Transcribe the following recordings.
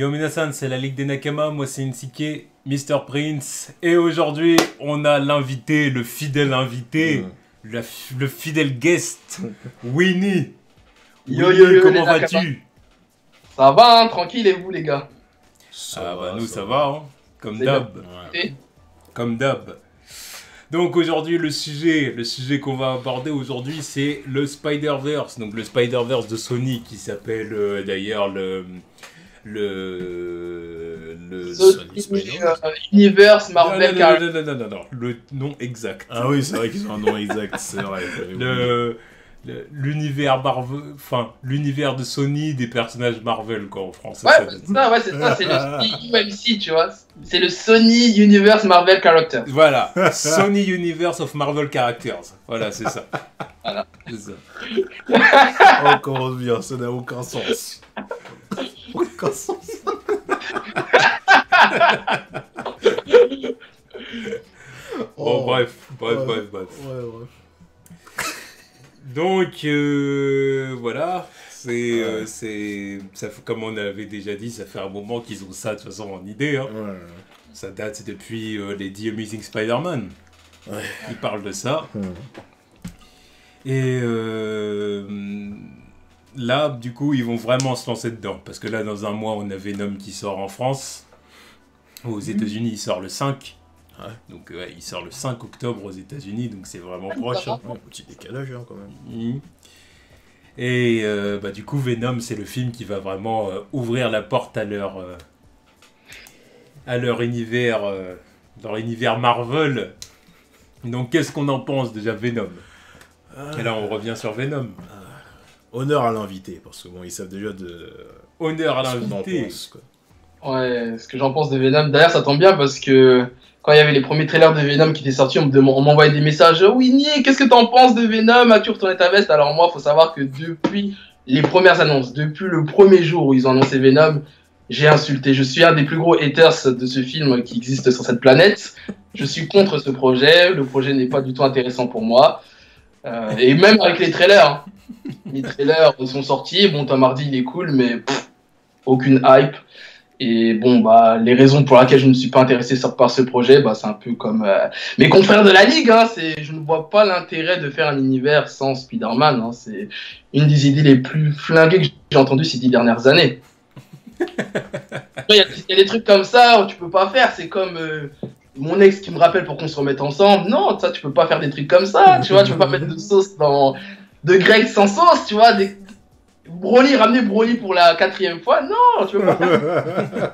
Yo minasan, c'est la Ligue des Nakama, moi c'est Insike, Mr. Prince, et aujourd'hui on a l'invité, le fidèle invité, le fidèle guest, Winnie. Yo, Winnie, yo, yo, comment les Nakama. vas-tu? Ça va, hein, tranquille, et vous, les gars? Ah bah nous ça va, hein, comme C'est d'hab, Et comme d'hab. Donc aujourd'hui le sujet qu'on va aborder aujourd'hui c'est le Spider-Verse, donc le Spider-Verse de Sony qui s'appelle d'ailleurs le The Universe Marvel non, le nom exact. Ah oui, c'est vrai qu'ils ont un nom exact, c'est vrai. L'univers Marvel, enfin l'univers de Sony des personnages Marvel quoi en français. Ouais, c'est ça, c'est le UMC, tu vois. C'est le Sony Universe Marvel Character. Voilà, Sony Universe of Marvel Characters. Voilà, c'est ça. Voilà. C'est ça. On commence bien, ça n'a aucun sens. Aucun sens. Bon, bref. Ouais. Donc, voilà, ça fait, comme on avait déjà dit, ça fait un moment qu'ils ont ça de toute façon en idée. Hein. Ouais. Ça date depuis les The Amazing Spider-Man. Ouais. Ils parlent de ça. Et là, du coup, ils vont vraiment se lancer dedans. Parce que là, dans un mois, on a Venom qui sort en France. Aux États-Unis, il sort le 5. Ouais. Donc, il sort le 5 octobre aux États-Unis, donc c'est vraiment proche. Hein. Ouais, petit décalage hein, quand même. Et du coup, Venom, c'est le film qui va vraiment ouvrir la porte à leur univers, dans l'univers Marvel. Donc, qu'est-ce qu'on en pense déjà, Venom? Et là, on revient sur Venom. Honneur à l'invité, parce que bon, ils savent déjà de. Honneur à ce qu'on en l'invité. pense, quoi. Ouais, ce que j'en pense de Venom. D'ailleurs, ça tombe bien parce que quand il y avait les premiers trailers de Venom qui étaient sortis, on m'envoyait des messages. Oh, Winnie, qu'est-ce que t'en penses de Venom? As-tu retourné ta veste? Alors moi, faut savoir que depuis les premières annonces, depuis le premier jour où ils ont annoncé Venom, j'ai insulté. Je suis un des plus gros haters de ce film qui existe sur cette planète. Je suis contre ce projet. Le projet n'est pas du tout intéressant pour moi. Et même avec les trailers. Hein. Les trailers sont sortis. Bon, Tom Hardy, il est cool, mais aucune hype. Et bon, bah, les raisons pour lesquelles je ne suis pas intéressé par ce projet, bah, c'est un peu comme mes confrères de la Ligue. Hein, je ne vois pas l'intérêt de faire un univers sans Spider-Man. Hein, c'est une des idées les plus flinguées que j'ai entendues ces 10 dernières années. Il y a des trucs comme ça où tu peux pas faire. C'est comme mon ex qui me rappelle pour qu'on se remette ensemble. Non, ça, tu peux pas faire des trucs comme ça. Tu vois, tu peux pas mettre de sauce de grec sans sauce, tu vois. Broly, ramener Broly pour la 4e fois, non, tu peux pas faire.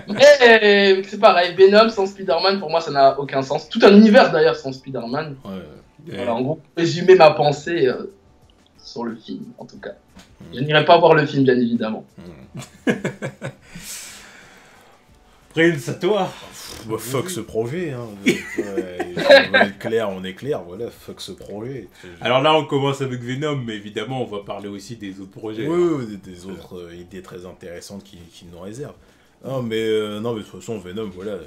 Mais c'est pareil, Venom sans Spider-Man, pour moi, ça n'a aucun sens. Tout un univers d'ailleurs sans Spider-Man. Ouais. Voilà, en gros, résumer ma pensée sur le film, en tout cas. Je n'irai pas voir le film, bien évidemment. Prince, à toi. Bah, fuck ce projet, hein. On est clair, voilà, fuck ce projet. Alors là, on commence avec Venom, mais évidemment, on va parler aussi des autres projets. Oui, des autres idées très intéressantes qui nous réservent. Non, mais de toute façon, Venom, voilà,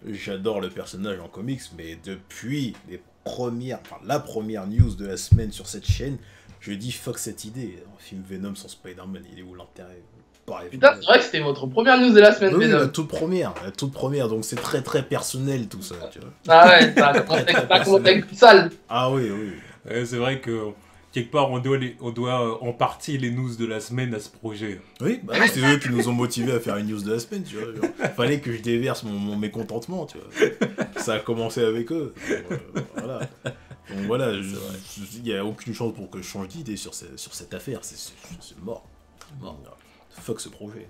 j'adore le personnage en comics, mais depuis la première news de la semaine sur cette chaîne, je dis fuck cette idée. Un film Venom sans Spider-Man, il est où l'intérêt? Putain, c'est vrai que c'était votre première news de la semaine, oui, Venom. la toute première, donc c'est très très personnel tout ça, tu vois. Ah ouais, t'as commencé avec une salle. Ah oui. C'est vrai que quelque part, on doit en partie les news de la semaine à ce projet. Oui, bah oui, c'est eux qui nous ont motivés à faire une news de la semaine, tu vois. Genre, fallait que je déverse mon mécontentement, tu vois. Ça a commencé avec eux. Voilà. Donc voilà, il n'y a aucune chance pour que je change d'idée sur cette affaire. C'est mort. Fuck ce projet.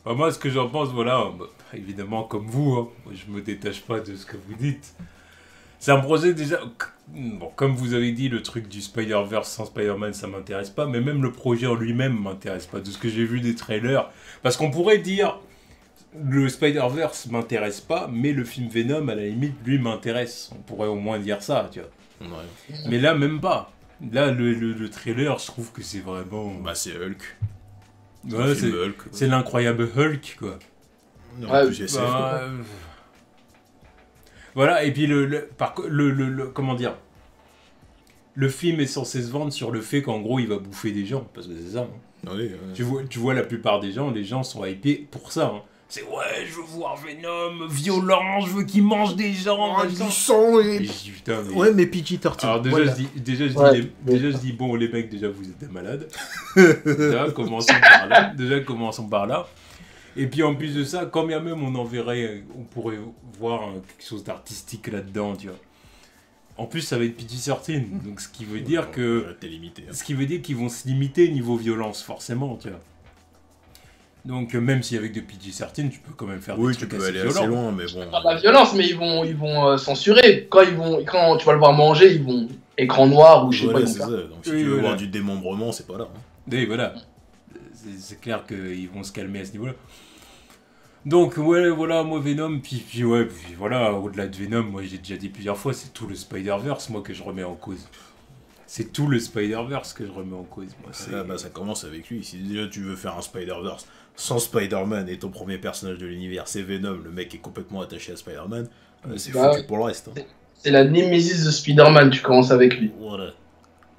Bah, moi, ce que j'en pense, voilà, évidemment, comme vous, hein, je me détache pas de ce que vous dites. C'est un projet déjà... Bon, comme vous avez dit, le truc du Spider-Verse sans Spider-Man, ça m'intéresse pas, mais même le projet en lui-même m'intéresse pas, de ce que j'ai vu des trailers. Parce qu'on pourrait dire, le Spider-Verse m'intéresse pas, mais le film Venom, à la limite, lui, m'intéresse. On pourrait au moins dire ça, tu vois. Ouais. Mais là, même pas. Là, le trailer, je trouve que c'est vraiment... Bah c'est Hulk. Ouais, c'est l'incroyable Hulk, quoi. Non, Ouais, voilà, et puis comment dire, le film est censé se vendre sur le fait qu'en gros il va bouffer des gens, parce que c'est ça. Hein. Oui, Tu vois la plupart des gens, les gens sont hypés pour ça. Hein. C'est ouais, je veux voir Venom, violent, je veux qu'il mange des gens. du sang Et et... je dis, putain, mais... Ouais, mais PG-13. Alors déjà, voilà. je dis, bon, les mecs, déjà, vous êtes des malades. Déjà, commençons par là. Et puis en plus de ça, quand bien même on pourrait voir quelque chose d'artistique là-dedans, tu vois. En plus, ça va être PG-13, donc ce qui veut dire que... T'es limité. Hein. Ce qui veut dire qu'ils vont se limiter niveau violence, forcément, tu vois. Donc même si avec des PG-13, tu peux quand même faire des trucs tu peux aller violents. assez loin, mais bon... Pas de la violence, mais ils vont censurer. Quand tu vas le voir manger, ils vont écran noir ou je sais voilà, pas. c'est ça. Donc si tu veux voir du démembrement, c'est pas là. Hein. Et voilà. C'est clair qu'ils vont se calmer à ce niveau-là. Donc ouais, voilà, moi Venom, puis voilà, au-delà de Venom, moi j'ai déjà dit plusieurs fois, c'est tout le Spider-Verse, moi, que je remets en cause. C'est tout le Spider-Verse que je remets en cause, moi. Ça commence avec lui. Si déjà tu veux faire un Spider-Verse sans Spider-Man et ton premier personnage de l'univers c'est Venom, le mec est complètement attaché à Spider-Man, c'est foutu pour le reste. Hein. C'est la némésis de Spider-Man, tu commences avec lui. Voilà.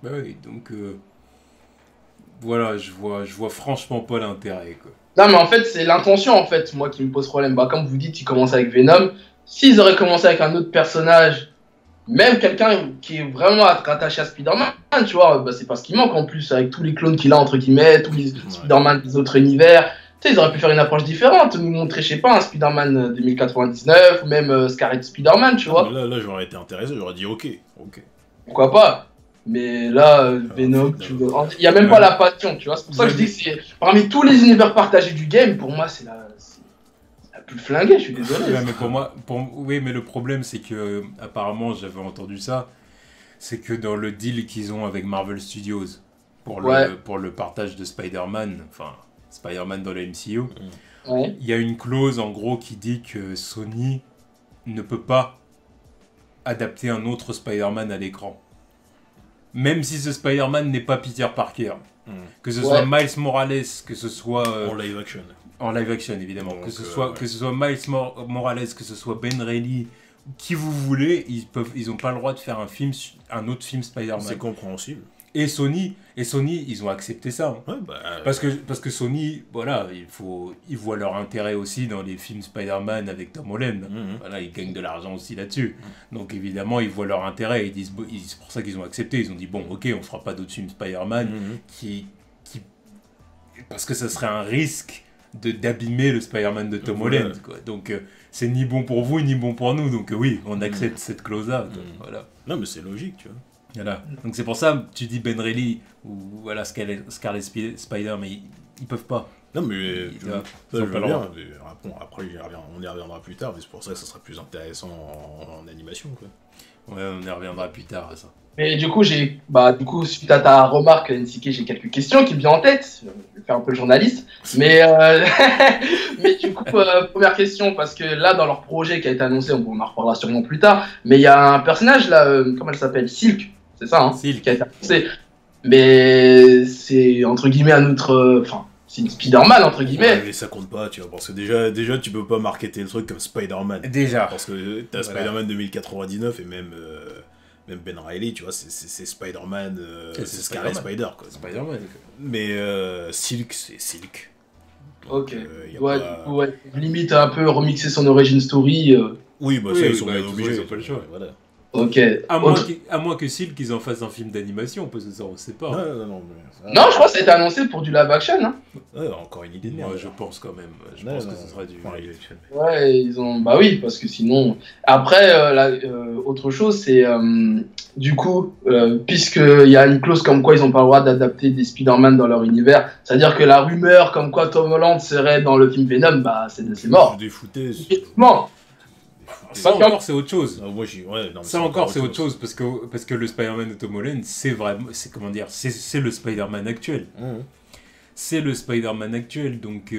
Bah oui, donc voilà, je vois franchement pas l'intérêt, quoi. Non, mais en fait, c'est l'intention, en fait, moi, qui me pose problème. Bah, comme vous dites, ils commencent avec Venom. S'ils auraient commencé avec un autre personnage, même quelqu'un qui est vraiment rattaché à Spider-Man, tu vois, bah, c'est pas ce qui manque en plus, avec tous les clones qu'il a, entre guillemets, tous les Spider-Man des autres univers. Tu sais, ils auraient pu faire une approche différente, nous montrer, je sais pas, un Spider-Man 2099, ou même Scarlet Spider-Man, tu vois. Là, j'aurais été intéressé, j'aurais dit ok. Pourquoi pas? Mais là, Venom, il n'y a même pas la passion, tu vois. C'est pour ça que je dis que c'est parmi tous les univers partagés du game, pour moi, c'est la plus flinguée, je suis désolé. Ouais, mais oui, mais le problème, c'est que, apparemment, j'avais entendu ça, c'est que dans le deal qu'ils ont avec Marvel Studios pour le partage de Spider-Man, enfin, Spider-Man dans le MCU, il y a une clause, en gros, qui dit que Sony ne peut pas adapter un autre Spider-Man à l'écran. Même si ce Spider-Man n'est pas Peter Parker. Que ce soit Miles Morales, que ce soit... en live action. En live action, évidemment. Donc, que ce soit Miles Morales, que ce soit Ben Reilly, qui vous voulez, ils ont pas le droit de faire un autre film Spider-Man. C'est compréhensible. Et Sony, ils ont accepté ça. Hein. Ouais, parce que Sony, voilà, ils voient leur intérêt aussi dans les films Spider-Man avec Tom Holland. Voilà, ils gagnent de l'argent aussi là-dessus. Donc évidemment, ils voient leur intérêt. C'est pour ça qu'ils ont accepté. Ils ont dit, bon, ok, on fera pas d'autres films Spider-Man parce que ça serait un risque d'abîmer le Spider-Man de Tom Holland. Quoi. Donc c'est ni bon pour vous, ni bon pour nous. Donc oui, on accepte cette clause-là. Voilà. Non, mais c'est logique, tu vois. Voilà. Donc c'est pour ça tu dis Ben Reilly ou voilà Scarlet Spider, mais ils peuvent pas. Non mais ça, je veux bien. Bon, après on y reviendra plus tard, mais c'est pour ça que ça sera plus intéressant en animation, quoi. Ouais, on y reviendra plus tard à ça. Mais du coup, suite à ta remarque, NCK, j'ai quelques questions qui me viennent en tête. Je vais faire un peu le journaliste. Mais, mais du coup, première question, parce que là, dans leur projet qui a été annoncé, on en reparlera sûrement plus tard, mais il y a un personnage là, comment elle s'appelle? Silk, c'est ça, hein? Silk. Qui a été annoncé. Mais c'est entre guillemets un autre. Enfin, c'est une Spider-Man, entre guillemets. Ouais, mais ça compte pas, tu vois, parce que déjà tu peux pas marketer le truc comme Spider-Man. Déjà. Parce que t'as Spider-Man 2099 et même Ben Reilly, tu vois, c'est Spider-Man, c'est Scarlet Spider, quoi. Spider-Man, quoi. Mais Silk, c'est Silk. Donc, ok. Ouais, limite un peu remixer son origin story. Oui, bah ça, ils sont bien obligés. Ils ont pas le choix. Voilà. Ok. À moins que Silk, qu'ils en fassent un film d'animation, parce que ça, on sait pas. Non, non, je crois que ça a été annoncé pour du live action. Hein. Ouais, encore une idée de merde. Moi, je pense quand même. Je pense que ce sera du live action. Ouais, ils ont. Bah oui, parce que sinon. Après, autre chose, c'est. Du coup, puisqu'il y a une clause comme quoi ils n'ont pas le droit d'adapter des Spider-Man dans leur univers, c'est-à-dire que la rumeur comme quoi Tom Holland serait dans le film Venom, bah c'est mort. Des foutaises. Mort. Ça encore, c'est autre chose. Ça encore, c'est autre chose parce que le Spider-Man de Tom Holland, c'est vraiment, c'est le Spider-Man actuel. C'est le Spider-Man actuel, donc.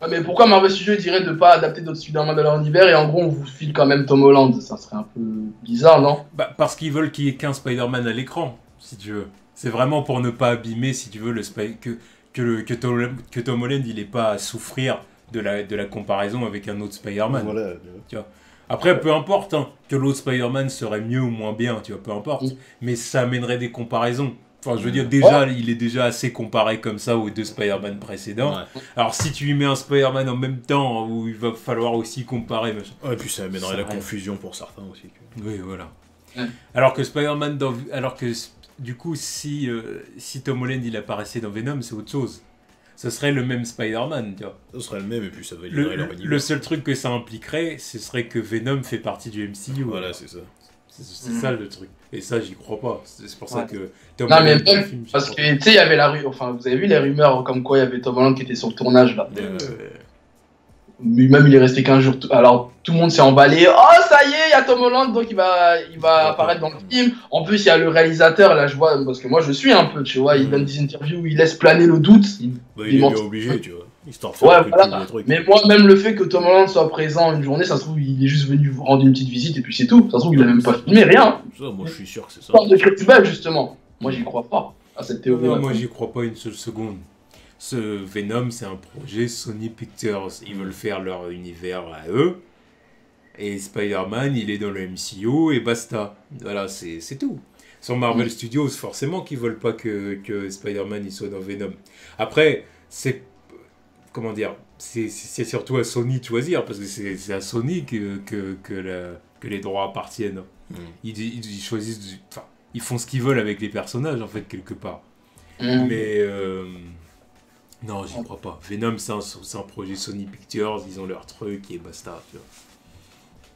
Mais pourquoi Marvel Studios dirait de pas adapter d'autres Spider-Man dans leur univers et en gros on vous file quand même Tom Holland? Ça serait un peu bizarre, non? Bah parce qu'ils veulent qu'il y ait qu'un Spider-Man à l'écran, si tu veux. C'est vraiment pour ne pas abîmer, si tu veux, que Tom Holland il ait pas à souffrir de la comparaison avec un autre Spider-Man. Voilà. Tu vois. Après, peu importe que l'autre Spider-Man serait mieux ou moins bien, tu vois, peu importe. Mais ça amènerait des comparaisons. Enfin, je veux dire, déjà, il est déjà assez comparé comme ça aux deux Spider-Man précédents. Ouais. Alors, si tu lui mets un Spider-Man en même temps, où il va falloir aussi comparer, machin. Ouais, et puis ça amènerait Ça la reste. confusion pour certains aussi. Oui, voilà. Ouais. Alors que Spider-Man, alors que du coup, si Tom Holland il apparaissait dans Venom, c'est autre chose. Ce serait le même Spider-Man, tu vois. Ce serait le même, et puis ça validerait leur univers. Le seul truc que ça impliquerait, ce serait que Venom fait partie du MCU. Voilà, c'est ça. C'est ça le truc. Et ça, j'y crois pas. C'est pour ça Ouais. que Tom Non, mais Holland dans le même, film, j'y parce crois que, tu sais, il y avait enfin, vous avez vu les rumeurs comme quoi il y avait Tom Holland qui était sur le tournage, là. pas. Mais même, il est resté qu'un jour. Alors, tout le monde s'est emballé. Oh, ça y est, il y a Tom Holland, donc il va apparaître dans le film. En plus, il y a le réalisateur, là, je vois, parce que moi, je suis un peu, tu vois, il donne des interviews où il laisse planer le doute. Bah, il est bien obligé, tu vois. Histoire de faire Ouais, un peu voilà. le truc. Mais moi, même le fait que Tom Holland soit présent une journée, ça se trouve, il est juste venu vous rendre une petite visite et puis c'est tout. Ça se trouve, il a même pas filmé, rien. Ça, moi, je suis sûr que c'est ça. Parle de Chris justement. Moi, j'y crois pas à cette théorie. Non, moi j'y crois pas une seule seconde. Ce Venom, c'est un projet Sony Pictures. Ils veulent faire leur univers à eux. Et Spider-Man, il est dans le MCU et basta. Voilà, c'est tout. Sur Marvel Studios, forcément qu'ils veulent pas que Spider-Man il soit dans Venom. Après, c'est. Comment dire, c'est surtout à Sony de choisir, parce que c'est à Sony que les droits appartiennent. Ils choisissent. Enfin, ils font ce qu'ils veulent avec les personnages, en fait, quelque part. Mais non, j'y crois pas. Venom, c'est un projet Sony Pictures, ils ont leur truc et basta. Tu vois.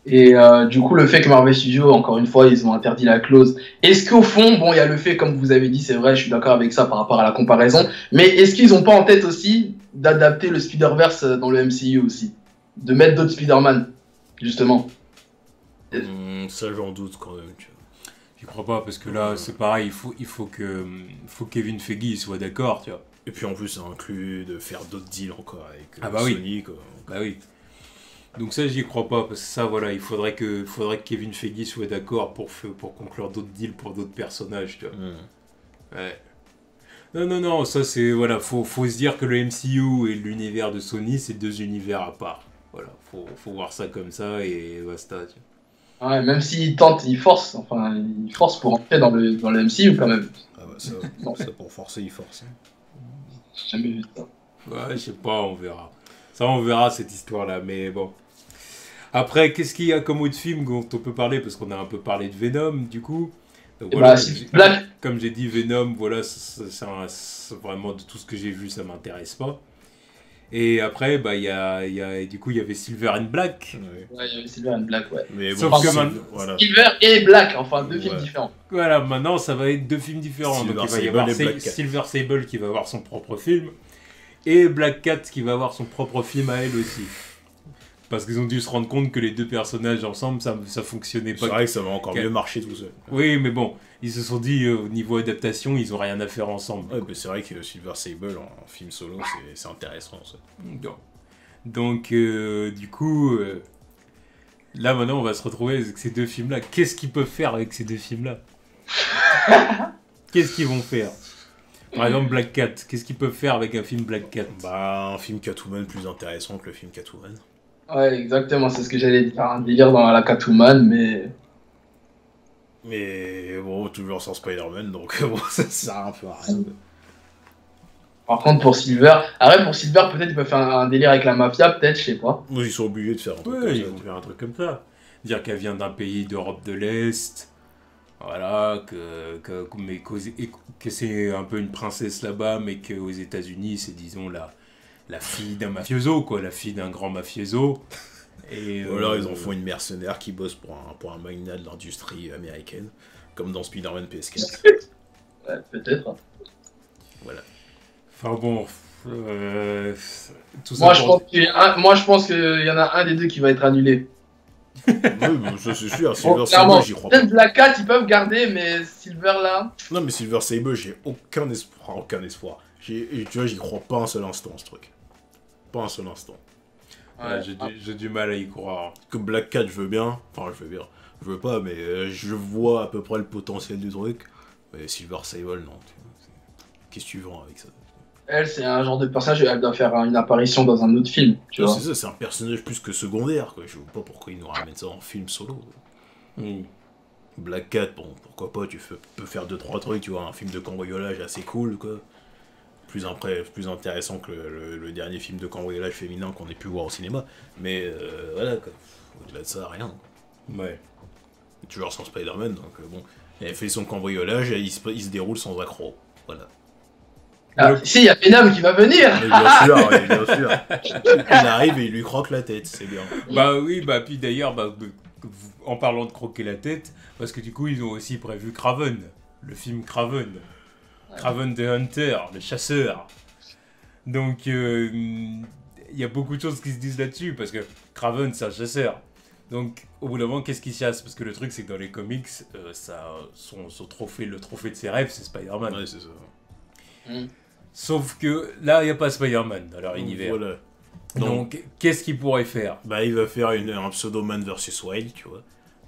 Et du coup, le fait que Marvel Studios, encore une fois, ils ont interdit la clause. Est-ce qu'au fond, bon, il y a le fait, comme vous avez dit, c'est vrai, je suis d'accord avec ça par rapport à la comparaison, mais est-ce qu'ils ont pas en tête aussi d'adapter le Spider-Verse dans le MCU aussi? De mettre d'autres Spider-Man, justement. Ça, j'en doute quand même, tu vois. J'y crois pas, parce que là, c'est pareil, il faut que Kevin Feige soit d'accord, tu vois. Et puis en plus, ça inclut de faire d'autres deals encore avec oui. Sony, quoi. Bah oui. Donc ça, j'y crois pas, parce que ça, voilà, il faudrait que Kevin Feige soit d'accord pour conclure d'autres deals pour d'autres personnages, tu vois. Ouais. Non, ça c'est, voilà, faut se dire que le MCU et l'univers de Sony, c'est deux univers à part. Voilà, faut voir ça comme ça et basta, tu vois. Ouais, même s'ils tentent, ils forcent pour entrer dans le MCU quand même. Ah bah ça pour forcer, il force. J'ai jamais vu ça. Ouais, je sais pas, on verra. Ça, on verra cette histoire-là, mais bon. Après, qu'est-ce qu'il y a comme autre film dont on peut parler? Parce qu'on a un peu parlé de Venom, du coup. Donc, voilà, Black. comme j'ai dit, Venom, voilà, c'est vraiment de tout ce que j'ai vu, ça m'intéresse pas. Et après, bah, du coup, il y avait Silver and Black. Ouais, il y avait Silver and Black, ouais. Mais Sauf bon, que voilà. Silver et Black, enfin deux films différents. Voilà, maintenant, ça va être deux films différents. Silver Donc, il va y Sable avoir et Black Cat. Silver Sable qui va avoir son propre film. Et Black Cat qui va avoir son propre film à elle aussi. Parce qu'ils ont dû se rendre compte que les deux personnages ensemble, ça fonctionnait pas. C'est vrai que ça va encore mieux marcher tout seul. Oui, mais bon, ils se sont dit, au niveau adaptation, ils ont rien à faire ensemble. Ouais, mais c'est vrai que Silver Sable en film solo, c'est intéressant, ça. Donc, du coup, là maintenant, on va se retrouver avec ces deux films-là. Qu'est-ce qu'ils peuvent faire avec ces deux films-là? Qu'est-ce qu'ils vont faire? Par exemple, Black Cat. Qu'est-ce qu'ils peuvent faire avec un film Black Cat? Bah, un film Catwoman plus intéressant que le film Catwoman. Ouais, exactement, c'est ce que j'allais dire. Un délire dans la Catwoman, mais. Mais bon, toujours sans Spider-Man, donc bon, ça sert un peu à rien. Par contre, pour Silver, pour Silver, peut-être ils peuvent faire un délire avec la mafia, peut-être, je sais pas. Moi, ils sont obligés de faire un truc comme Ils ça. vont faire un truc comme ça. Dire qu'elle vient d'un pays d'Europe de l'Est. Voilà, que c'est un peu une princesse là-bas, mais qu'aux États-Unis, c'est, disons, la fille d'un mafioso, quoi, la fille d'un grand mafioso. Et, Ou alors, ils en font une mercenaire qui bosse pour un magnat de l'industrie américaine, comme dans Spider-Man PS4. Ouais, peut-être. Voilà. Enfin bon, tout ça Moi, je pense qu'il y en a un des deux qui va être annulé. Oui, bah, ça c'est sûr. Bon, Silver clairement, Sable, j'y crois pas. peut-être Black Cat, ils peuvent garder, mais Silver là. Non, mais Silver Sable, j'ai aucun espoir. Tu vois, j'y crois pas un seul instant, ce truc. Pas un seul instant. Ouais, j'ai du mal à y croire. Que Black Cat, je veux bien. Enfin, je veux bien. Je veux pas, mais je vois à peu près le potentiel du truc. Mais Silver Sable, non. Qu'est-ce que tu vends avec ça? Elle, c'est un genre de personnage, elle doit faire une apparition dans un autre film, tu vois. C'est ça, c'est un personnage plus que secondaire, quoi. Je vois pas pourquoi ils nous ramènent ça en film solo. Oui. Black Cat, bon, pourquoi pas, peux faire 2-3 trucs, tu vois, un film de cambriolage assez cool, quoi. Plus intéressant que le dernier film de cambriolage féminin qu'on ait pu voir au cinéma. Mais voilà, quoi. Au-delà de ça, rien. Ouais. Toujours sans Spider-Man, donc bon. Il fait son cambriolage et il se déroule sans accroc. Voilà. Ah, si, il y a Venom qui va venir. Mais bien sûr, oui, bien sûr. Il arrive et il lui croque la tête, c'est bien. Bah oui, bah puis d'ailleurs, en parlant de croquer la tête, parce que du coup, ils ont aussi prévu Kraven, le film Kraven. Kraven the Hunter, le chasseur. Donc, il y a beaucoup de choses qui se disent là-dessus, parce que Kraven, c'est un chasseur. Donc, au bout d'un moment, qu'est-ce qu'il chasse? Parce que le truc, c'est que dans les comics, son trophée, le trophée de ses rêves, c'est Spider-Man. Ouais, c'est ça. Sauf que là, il n'y a pas Spider-Man dans leur univers. Voilà. Donc, qu'est-ce qu'il pourrait faire? Bah, il va faire un pseudo-man versus Wild, tu vois.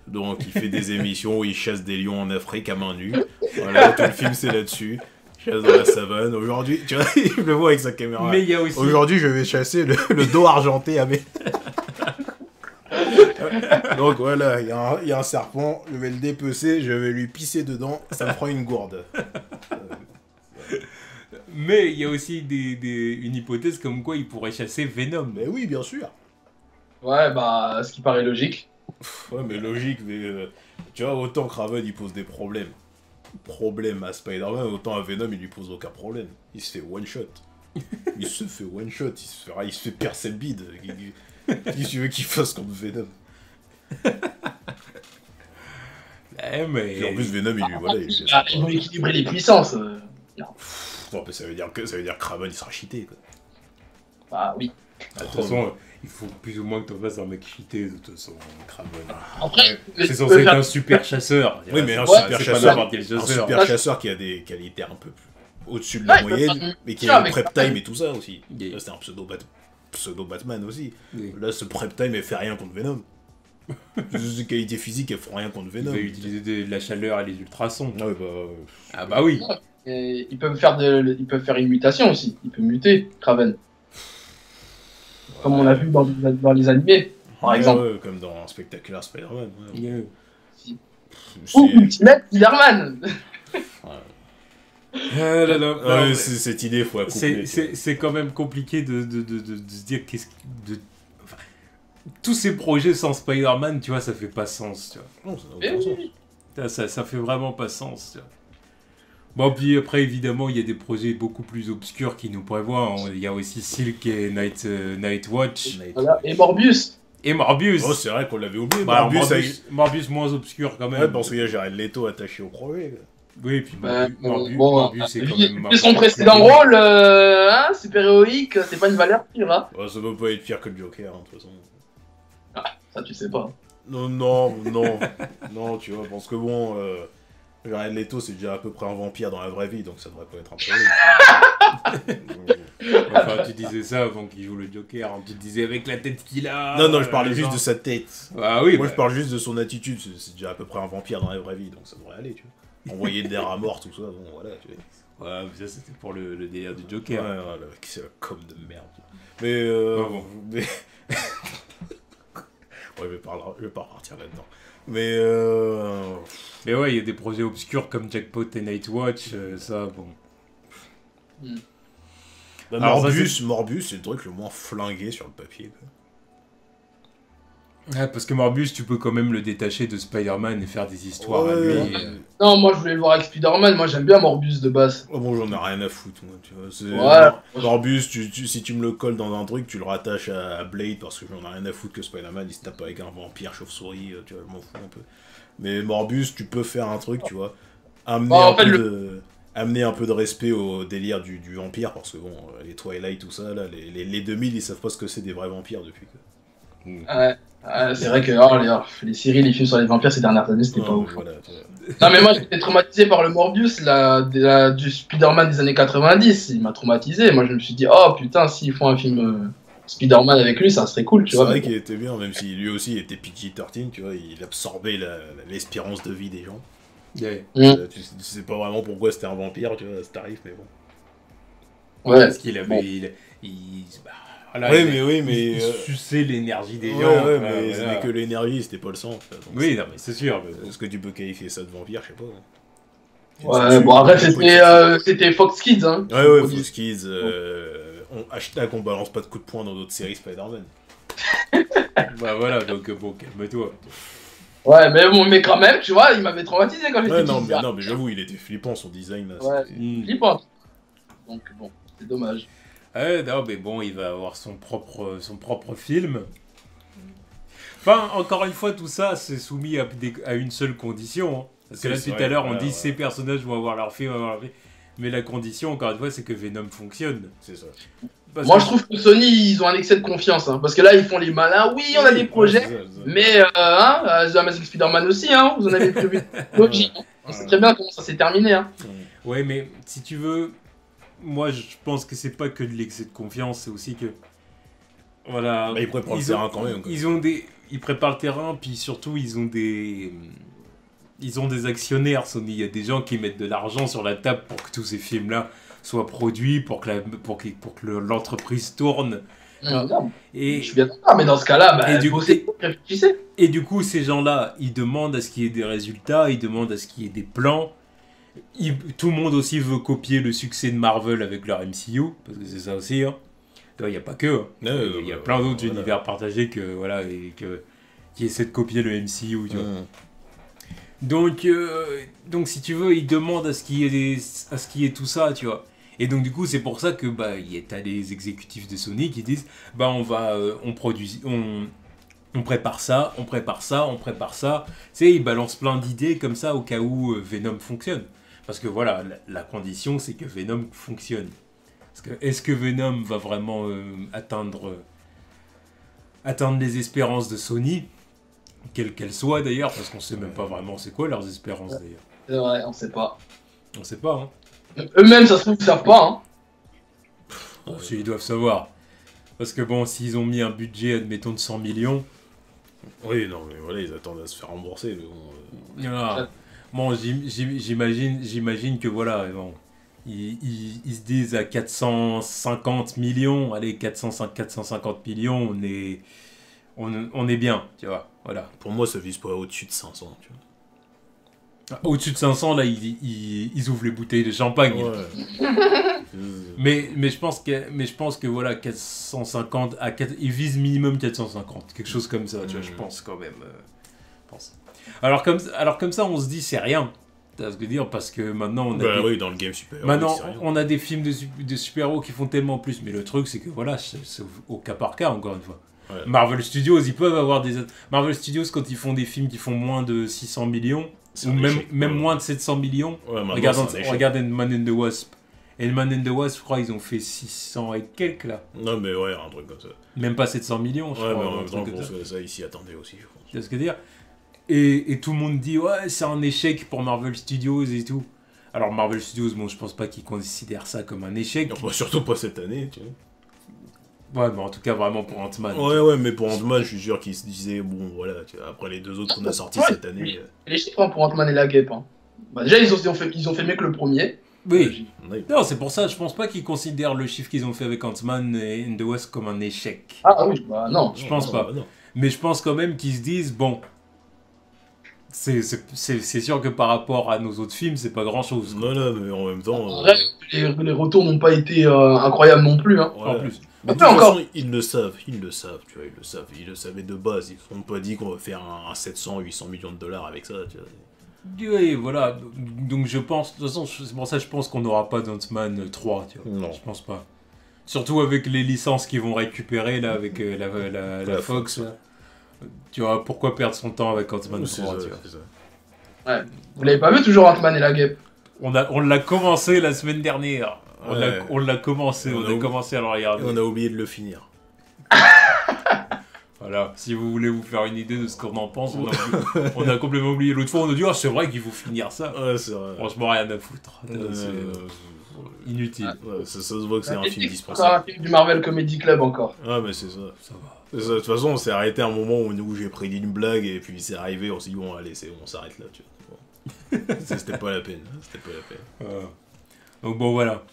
Donc, il fait des émissions où il chasse des lions en Afrique à main nue. Voilà, tout le film, c'est là-dessus. Chasse dans la savane. Aujourd'hui, tu vois, il le voit avec sa caméra. Mais il y a aussi... Aujourd'hui, je vais chasser le dos argenté à mes... Donc voilà, il y a un serpent, je vais le dépecer, je vais lui pisser dedans, ça me fera une gourde. Mais il y a aussi une hypothèse comme quoi il pourrait chasser Venom. Mais oui, bien sûr. Ouais, bah, ce qui paraît logique. Ouais, mais logique, mais tu vois, autant Kraven il pose des problèmes à Spider-Man, autant à Venom il lui pose aucun problème. Il se fait one shot. Il se fait percer le bide. Qu'est-ce que tu veux qu'il fasse contre Venom? Mais... Et en plus Venom il lui voilà. Ils vont équilibrer les puissances. Non, mais ça veut dire que Kraven il sera cheaté quoi. Bah oui. De toute façon, il faut plus ou moins que tu fasses un mec cheaté, de toute façon, Kraven. Après, C'est censé être un super chasseur. Oui, mais un super chasseur, chasseur qui a des qualités un peu plus au-dessus de la moyenne, mais qui a le prep time et tout ça aussi. Là, c'est un pseudo-Batman aussi. Là, ce prep time, elle fait rien contre Venom. Ses qualités physiques, elles font rien contre Venom. Il va utiliser de la chaleur et les ultrasons. Ah, Ah bah oui. Et ils peuvent faire une mutation aussi. Il peut muter, Kraven. Comme on a vu dans les animés, par exemple. Ouais, comme dans Spectacular Spider-Man. Ouais. Ou Ultimate Spider-Man. Cette idée, faut la couper. C'est quand même compliqué de se dire enfin, tous ces projets sans Spider-Man, tu vois, ça fait pas sens, tu vois. Non, ça n'a aucun sens. Ça fait vraiment pas sens, tu vois. Bon, puis après, évidemment, il y a des projets beaucoup plus obscurs qui nous prévoient. Il y a aussi Silk et Nightwatch. Voilà. Et Morbius. Et Morbius. Oh, c'est vrai qu'on l'avait oublié. Bah, Morbius moins obscur quand même. Ouais, parce qu'il y a Jared Leto attaché au projet. Quoi. Oui, et puis Morbius, c'est quand même... Vu son précédent rôle, super-héroïque, c'est pas une valeur pire, hein. Ouais, ça peut pas être pire que le Joker, de toute façon. Ah, ça tu sais pas. Non, tu vois, parce que bon... Jared Leto, c'est déjà à peu près un vampire dans la vraie vie, donc ça devrait pas être un problème. Enfin, tu disais ça avant qu'il joue le Joker, hein. Tu disais avec la tête qu'il a... Non, je parlais juste de sa tête. Ah oui. Moi, je parle juste de son attitude, c'est déjà à peu près un vampire dans la vraie vie, donc ça devrait aller, tu vois. Envoyer des rats morts, tout ça, bon, voilà, tu vois. Ouais, mais ça, c'était pour le délire du Joker. Ouais, c'est la com de merde. Mais, mais... Ouais, je vais pas repartir là-dedans. Mais ouais, il y a des projets obscurs comme Jackpot et Nightwatch, ça, bon. Bah, Morbius, c'est le truc le moins flingué sur le papier. Quoi. Ouais, parce que Morbius, tu peux quand même le détacher de Spider-Man et faire des histoires à lui. Non, moi je voulais le voir avec Spider-Man, moi j'aime bien Morbius de base. Oh bon, j'en ai rien à foutre, moi, tu vois. Ouais. Morbius, si tu me le colles dans un truc, tu le rattaches à Blade, parce que j'en ai rien à foutre que Spider-Man, il se tape avec un vampire chauve-souris, tu vois, je m'en fous un peu. Mais Morbius, tu peux faire un truc, tu vois, amener un peu de respect au délire du vampire, parce que bon, les Twilight, tout ça, là, les 2000, ils savent pas ce que c'est des vrais vampires depuis. Quoi. Ouais. C'est vrai que les séries, les films sur les vampires ces dernières années, c'était pas ouf. Voilà. Non, mais moi j'étais traumatisé par le Morbius du Spider-Man des années 90. Il m'a traumatisé. Moi je me suis dit, oh putain, s'ils font un film Spider-Man avec lui, ça serait cool, tu vois. C'est vrai qu'il était bien, même si lui aussi était PG-13, tu vois, il absorbait l'espérance de vie des gens. Yeah. Tu sais pas vraiment pourquoi c'était un vampire, tu vois, ce tarif, mais bon. Ouais. Parce qu'il avait. Voilà, oui, mais. il suçait l'énergie des gens. Ouais, voilà, mais ce voilà. n'est que l'énergie, c'était pas le sang. Quoi. Donc, Oui, non, mais c'est sûr. Mais... est-ce que tu peux qualifier ça de vampire? Je sais pas. Ouais, bon, après, c'était Fox Kids, hein. Ouais, Fox Kids. Hashtag on balance pas de coups de poing dans d'autres séries Spider-Man. Bah voilà, donc bon, calme-toi. Ouais, mais bon, mais quand même, tu vois, il m'avait traumatisé quand j'étais Ouais, petit. non, mais j'avoue, il était flippant son design. Là, Ouais, flippant. Donc bon, c'est dommage. Non, mais bon, il va avoir son propre film. Enfin, encore une fois, tout ça, c'est soumis à une seule condition. Hein. Parce que là, tout à l'heure, on dit ces personnages vont avoir leur film, mais la condition, encore une fois, c'est que Venom fonctionne. C'est ça. Moi, je trouve que Sony, ils ont un excès de confiance. Hein, parce que là, ils font les malins. Oui, on a des projets. C'est ça. Mais, The Amazing Spider-Man aussi, hein, vous en avez prévu. Logique. On sait très bien comment ça s'est terminé. Hein. Ouais, mais si tu veux, moi, je pense que c'est pas que de l'excès de confiance, c'est aussi que. Voilà. Bah, ils préparent le terrain quand même. Quoi. Ils préparent le terrain, puis surtout, ils ont des actionnaires, Sony. Il y a des gens qui mettent de l'argent sur la table pour que tous ces films-là soient produits, pour que l'entreprise tourne. Et je suis bien d'accord, mais dans ce cas-là, réfléchissez. Et du coup, ces gens-là, ils demandent à ce qu'il y ait des résultats, ils demandent à ce qu'il y ait des plans. Tout le monde aussi veut copier le succès de Marvel avec leur MCU, parce que c'est ça aussi. Hein. Il n'y a pas que. Hein. Il y a plein d'autres univers partagés qui essaient de copier le MCU. Tu vois. Donc, si tu veux, ils demandent à ce qu'il y ait tout ça, tu vois. Et donc, du coup, c'est pour ça que t'as les exécutifs de Sony qui disent on prépare ça. Tu sais, ils balancent plein d'idées comme ça au cas où Venom fonctionne. Parce que voilà, la condition, c'est que Venom fonctionne. Est-ce que Venom va vraiment atteindre les espérances de Sony, quelles qu'elles soient d'ailleurs, parce qu'on sait même pas vraiment c'est quoi leurs espérances d'ailleurs. C'est vrai, on sait pas. On sait pas, hein. Eux-mêmes, ça se trouve, ils savent pas, hein. Bon, ils doivent savoir. Parce que bon, s'ils ont mis un budget, admettons, de 100 millions... Oui, non, mais voilà, ils attendent à se faire rembourser, mais bon... Bon, j'imagine que voilà, bon... Ils se disent à 450 millions, allez, 450 millions, on est bien, tu vois, voilà. Pour moi, ça vise pas au-dessus de 500, tu vois. Au-dessus de 500, là, ils ouvrent les bouteilles de champagne. Ouais. mais je pense que voilà, 450, ils visent minimum 450, quelque chose comme ça, tu vois, je pense quand même. Alors comme ça, on se dit, c'est rien. T'as ce que dire, parce que maintenant on a oui, dans le game super-héros, maintenant on a des films de super-héros qui font tellement plus, mais le truc c'est que voilà, c'est au cas par cas encore une fois. Ouais. Marvel Studios, ils peuvent avoir des Marvel Studios quand ils font des films qui font moins de 600 millions ou même moins de 700 millions. Ouais, regarde Man and the Wasp. Et Man and the Wasp, je crois ils ont fait 600 et quelques là. Non mais ouais, un truc comme ça. Même pas 700 millions, je crois. Ouais, mais en même temps, ça ici attendait aussi, je pense. C'est ce que dire. Et tout le monde dit ouais, c'est un échec pour Marvel Studios et tout. Alors Marvel Studios, bon, je pense pas qu'ils considèrent ça comme un échec. Non, surtout pas cette année, tu vois. Ouais, mais en tout cas vraiment pour Ant-Man. Ouais, mais pour Ant-Man, je suis sûr qu'ils se disaient bon voilà, tu vois, après les deux autres qu'on a sortis cette année. Les chiffres pour Ant-Man et la Guêpe. Hein. Déjà ils ont fait mieux que le premier. Oui. Non, c'est pour ça, je pense pas qu'ils considèrent le chiffre qu'ils ont fait avec Ant-Man et The Wasp comme un échec. Ah oui, non. Je pense pas. Non. Mais je pense quand même qu'ils se disent bon. C'est sûr que par rapport à nos autres films, c'est pas grand chose. Non, mais en même temps. Les retours n'ont pas été incroyables non plus. Hein. Ouais. En plus. Mais de toute façon, ils le savent, tu vois, ils le savaient de base. Ils n'ont pas dit qu'on va faire un 700-800 millions de dollars avec ça, tu vois. Oui, voilà. Donc je pense, de toute façon, c'est pour ça que je pense qu'on n'aura pas d'Ant-Man 3, tu vois. Non. Je pense pas. Surtout avec les licences qu'ils vont récupérer là avec la Fox. Là. Tu vois, pourquoi perdre son temps avec Ant-Man 3, tu vois. Ouais. Vous l'avez pas vu toujours Ant-Man et la Guêpe? On l'a commencé la semaine dernière. On l'a commencé, on a commencé à le regarder. Et on a oublié de le finir. Voilà, si vous voulez vous faire une idée de ce qu'on en pense, on a complètement oublié. L'autre fois, on a dit, c'est vrai qu'il faut finir ça. Ouais, c'est vrai. Franchement, rien à foutre. C'est inutile. Ouais, ça se voit que c'est un film dispensable. C'est un film du Marvel Comedy Club encore. Ah, mais c'est ça. Ça va. De toute façon, on s'est arrêté à un moment où j'ai pris une blague et puis c'est arrivé, on s'est dit, bon, allez, on s'arrête là, tu vois. Bon. C'était pas la peine. Donc bon, voilà.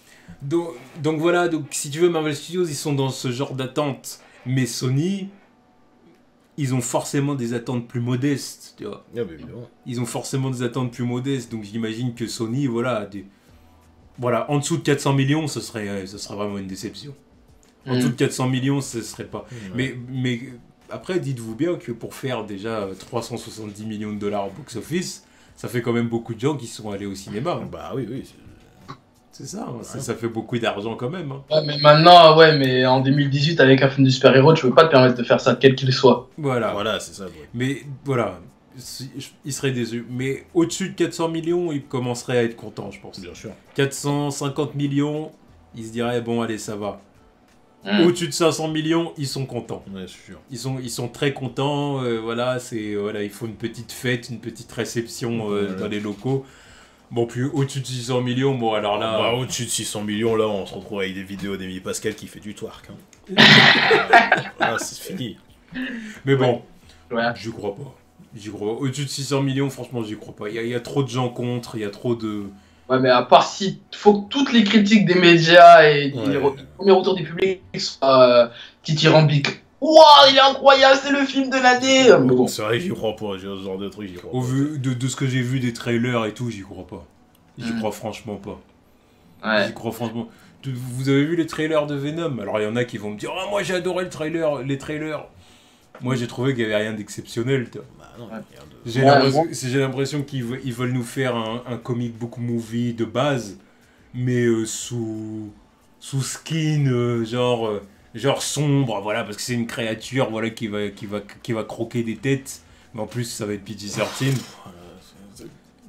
Donc voilà, donc si tu veux, Marvel Studios, ils sont dans ce genre d'attente. Mais Sony, ils ont forcément des attentes plus modestes, tu vois. Ah, mais évidemment. Ils ont forcément des attentes plus modestes, donc j'imagine que Sony, voilà, voilà, en dessous de 400 millions, ce serait vraiment une déception. En dessous de 400 millions, ce serait pas. Ouais. Mais après, dites-vous bien que pour faire déjà 370 millions de dollars au box-office, ça fait quand même beaucoup de gens qui sont allés au cinéma. Bah oui, oui. C'est ça, hein, ça fait beaucoup d'argent quand même. Hein. Ouais, mais maintenant, ouais, mais en 2018, avec un film de super-héros, tu peux pas te permettre de faire ça, quel qu'il soit. Voilà. Voilà, c'est ça. Ouais. Mais voilà, ils seraient déçus. Mais au-dessus de 400 millions, ils commenceraient à être contents, je pense. Bien sûr. 450 millions, ils se diraient, bon, allez, ça va. Au-dessus de 500 millions, ils sont contents. Ouais, c'est sûr. Ils sont très contents. Voilà, voilà, il faut une petite fête, une petite réception dans les locaux. Bon, puis au-dessus de 600 millions, bon, alors là. Bah, au-dessus de 600 millions, là, on se retrouve avec des vidéos d'Amy Pascal qui fait du twerk. Hein. Voilà, c'est fini. Mais bon, Ouais. j'y crois pas. J'y crois pas. Au-dessus de 600 millions, franchement, j'y crois pas. Il y a trop de gens contre, il y a trop de. Ouais, mais à part si. Faut que toutes les critiques des médias et Ouais. les premiers retours du public soient dithyrambiques. Waouh, il est incroyable, c'est le film de l'année! Mais bon. C'est vrai que j'y crois pas, ce genre de truc, j'y crois Au pas. vu de ce que j'ai vu des trailers et tout, j'y crois pas. J'y crois franchement pas. Ouais. J'y crois franchement. Vous avez vu les trailers de Venom? Alors il y en a qui vont me dire, ah moi j'ai adoré les trailers. Moi j'ai trouvé qu'il y avait rien d'exceptionnel. Bah non, Ouais. regarde. J'ai l'impression qu'ils veulent nous faire un comic book movie de base, mais sous skin genre sombre, voilà, parce que c'est une créature, voilà, qui va croquer des têtes. Mais en plus ça va être PG-13.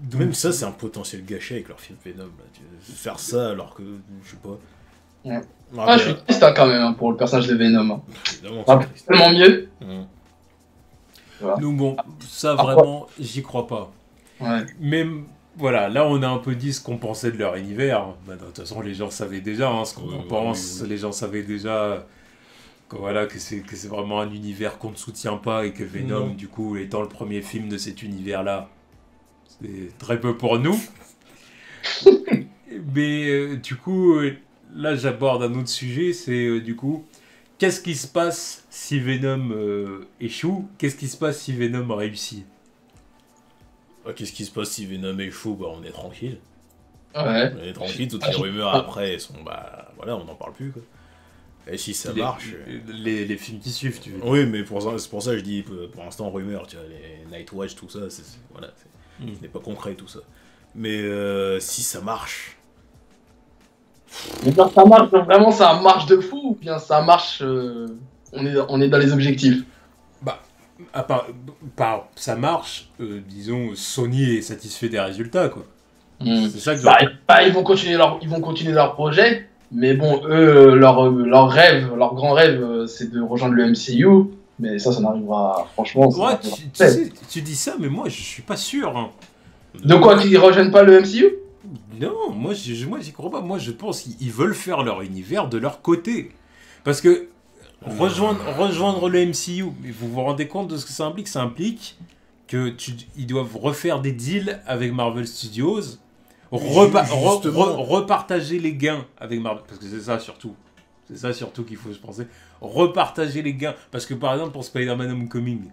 Donc, Même ça, c'est un potentiel gâché avec leur film Venom. Là. Faire ça alors que, je sais pas. Ouais. Ah, Ah, je suis triste hein, quand même hein, pour le personnage de Venom. Hein. évidemment, Ah, c'est triste. tellement mieux. Mmh. donc bon, ça vraiment, j'y crois pas. Ouais. Même, voilà, là on a un peu dit ce qu'on pensait de leur univers. Bah, de toute façon, les gens savaient déjà hein, ce qu'on en pense. Oui. Les gens savaient déjà que, voilà, que c'est vraiment un univers qu'on ne soutient pas et que Venom, Non. du coup, étant le premier film de cet univers-là, c'est très peu pour nous. Mais du coup, là j'aborde un autre sujet, c'est du coup, qu'est-ce qui se passe si Venom échoue? Qu'est-ce qui se passe si Venom réussit? Ah, qu'est-ce qui se passe si Venom échoue? Bah, on est tranquille. Ouais. On est tranquille, toutes les rumeurs après sont. Bah, voilà, on n'en parle plus quoi. Et si ça marche. Les films qui suivent, tu veux dire. Oui, mais c'est pour ça que je dis pour l'instant rumeur, tu vois, les Night Watch, tout ça, voilà, ce n'est pas concret tout ça. Mais si ça marche. Mais bien, ça marche, donc vraiment ça marche de fou ou bien ça marche, on est dans les objectifs. À part ça marche, disons, Sony est satisfait des résultats, quoi. C'est ça que Ils vont continuer leur projet, mais bon, eux, leur rêve, leur grand rêve, c'est de rejoindre le MCU, mais ça n'arrivera, franchement. Ouais, tu dis ça, mais moi, je suis pas sûr. Hein. De quoi qu'ils rejoignent pas le MCU? Non, moi, j'y crois pas. Moi, je pense qu'ils veulent faire leur univers de leur côté. Parce que rejoindre le MCU, mais vous vous rendez compte de ce que ça implique? Ça implique qu'ils doivent refaire des deals avec Marvel Studios, repartager les gains avec Marvel, parce que c'est ça surtout. C'est ça surtout qu'il faut se penser. Repartager les gains. Parce que par exemple, pour Spider-Man Homecoming,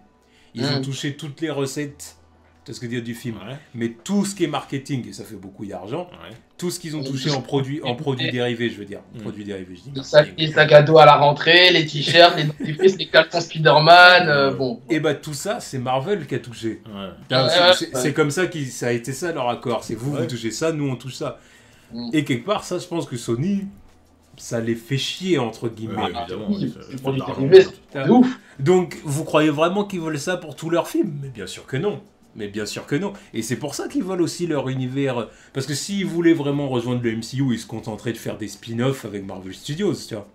ils ont touché toutes les recettes, c'est ce que dire du film. Ouais. Mais tout ce qui est marketing, et ça fait beaucoup d'argent, Ouais. tout ce qu'ils ont touché en produits dérivés, je veux dire. Produits dérivés, je dis. Les sacs à dos à la rentrée, les t-shirts, les dentifrices, les caleçons Spider-Man, bon. Et bah tout ça, c'est Marvel qui a touché. Ouais. C'est comme ça ça a été ça leur accord. C'est vous, Ouais. vous touchez ça, nous on touche ça. Mm. Et quelque part, ça, je pense que Sony, ça les fait chier, entre guillemets. Ouais, évidemment. oui, ça les fait produits de l'argent. dérivés, c'est ouf. Donc, vous croyez vraiment qu'ils veulent ça pour tous leurs films? Mais bien sûr que non. Mais bien sûr que non. Et c'est pour ça qu'ils veulent aussi leur univers. Parce que s'ils voulaient vraiment rejoindre le MCU, ils se contenteraient de faire des spin-offs avec Marvel Studios, tu vois.